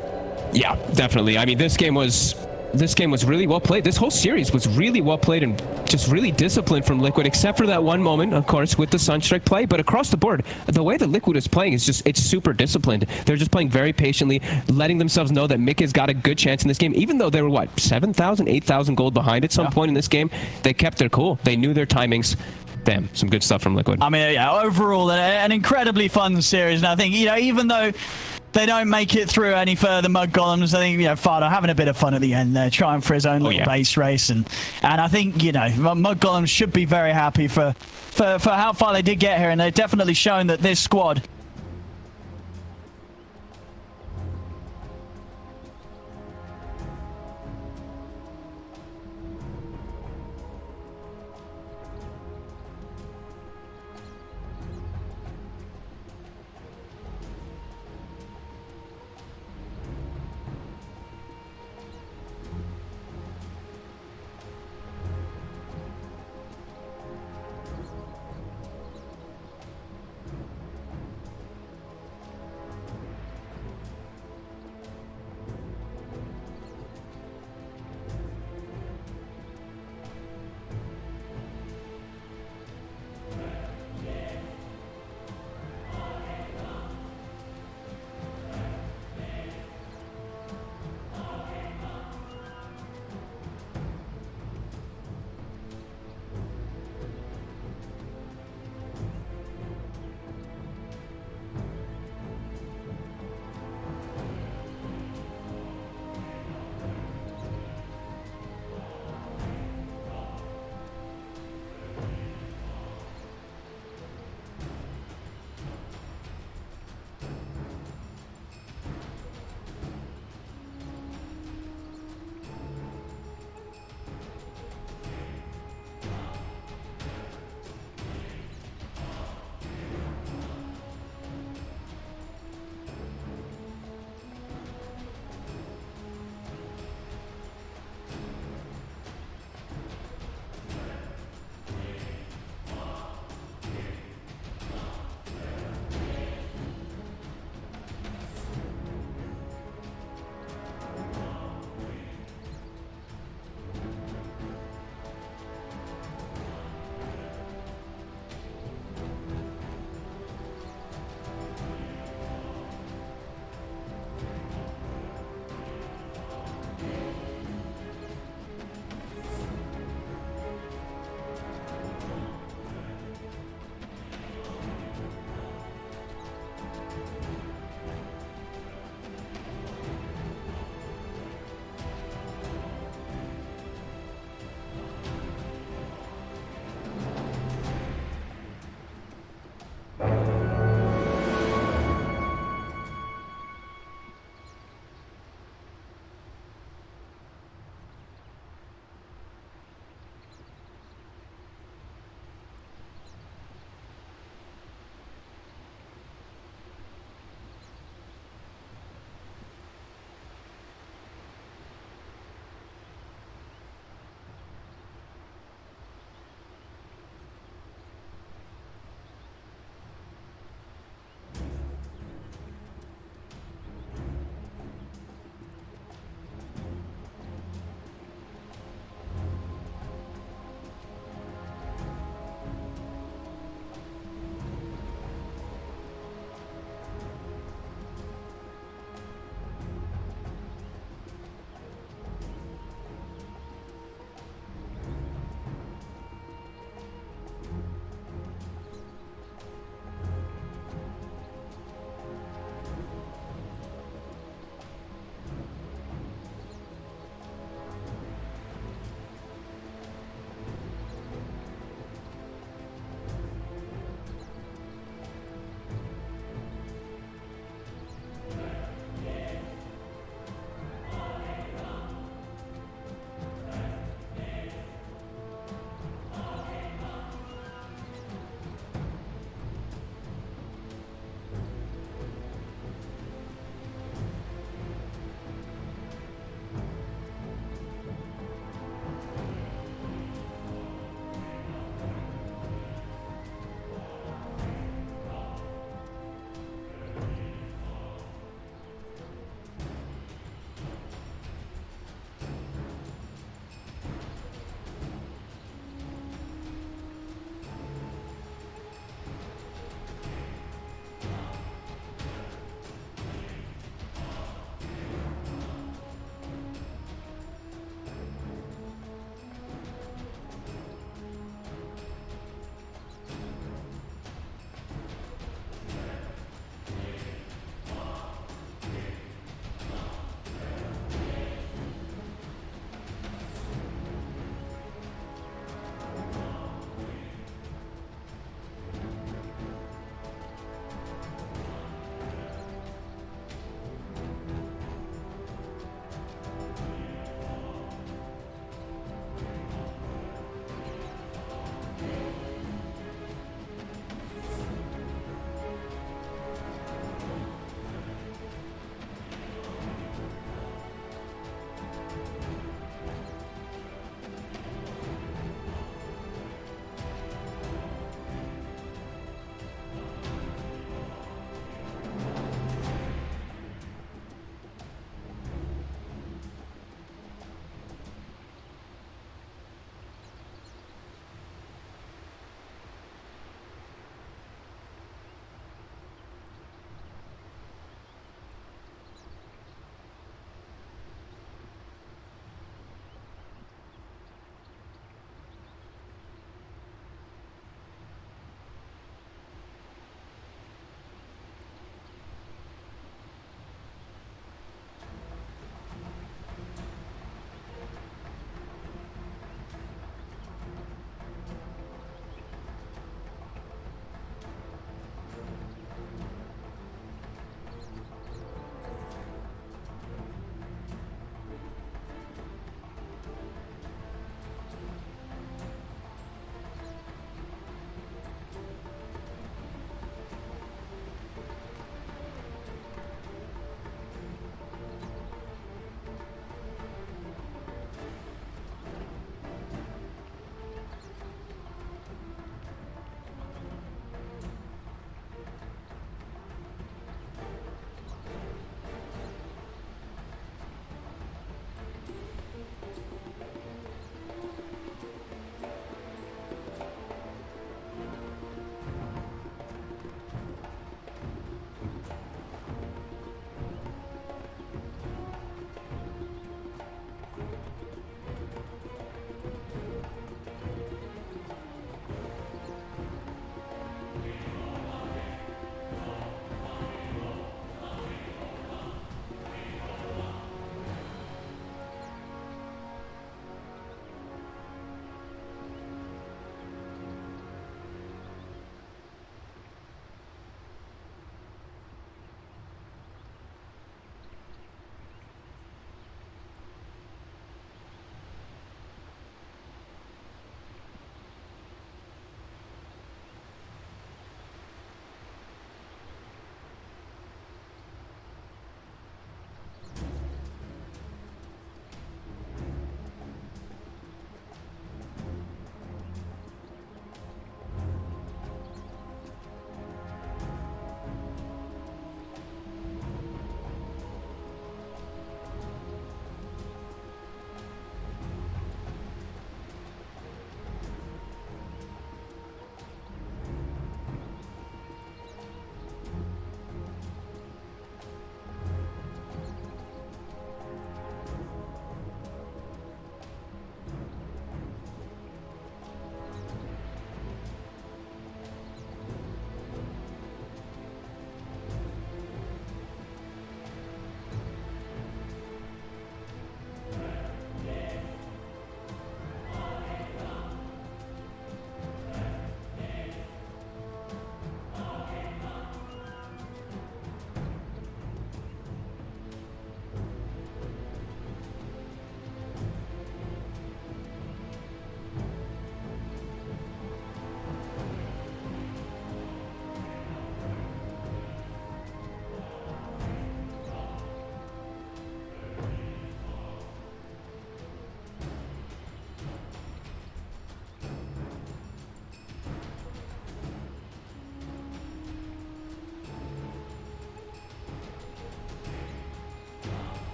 Yeah, definitely. I mean, this game was this game was really well played. This whole series was really well played and just really disciplined from Liquid, except for that one moment, of course, with the Sunstrike play. But across the board, the way that Liquid is playing is just, it's super disciplined. They're just playing very patiently, letting themselves know that Mick has got a good chance in this game. Even though they were, what, 7,000, 8,000 gold behind at some point in this game, they kept their cool. They knew their timings. Damn, some good stuff from Liquid. I mean, yeah, overall, an incredibly fun series. And I think, you know, even though they don't make it through any further, mudgolems, I think, you know, Fado having a bit of fun at the end there, trying for his own little base race. And I think, you know, mudgolems should be very happy for how far they did get here. And they've definitely shown that this squad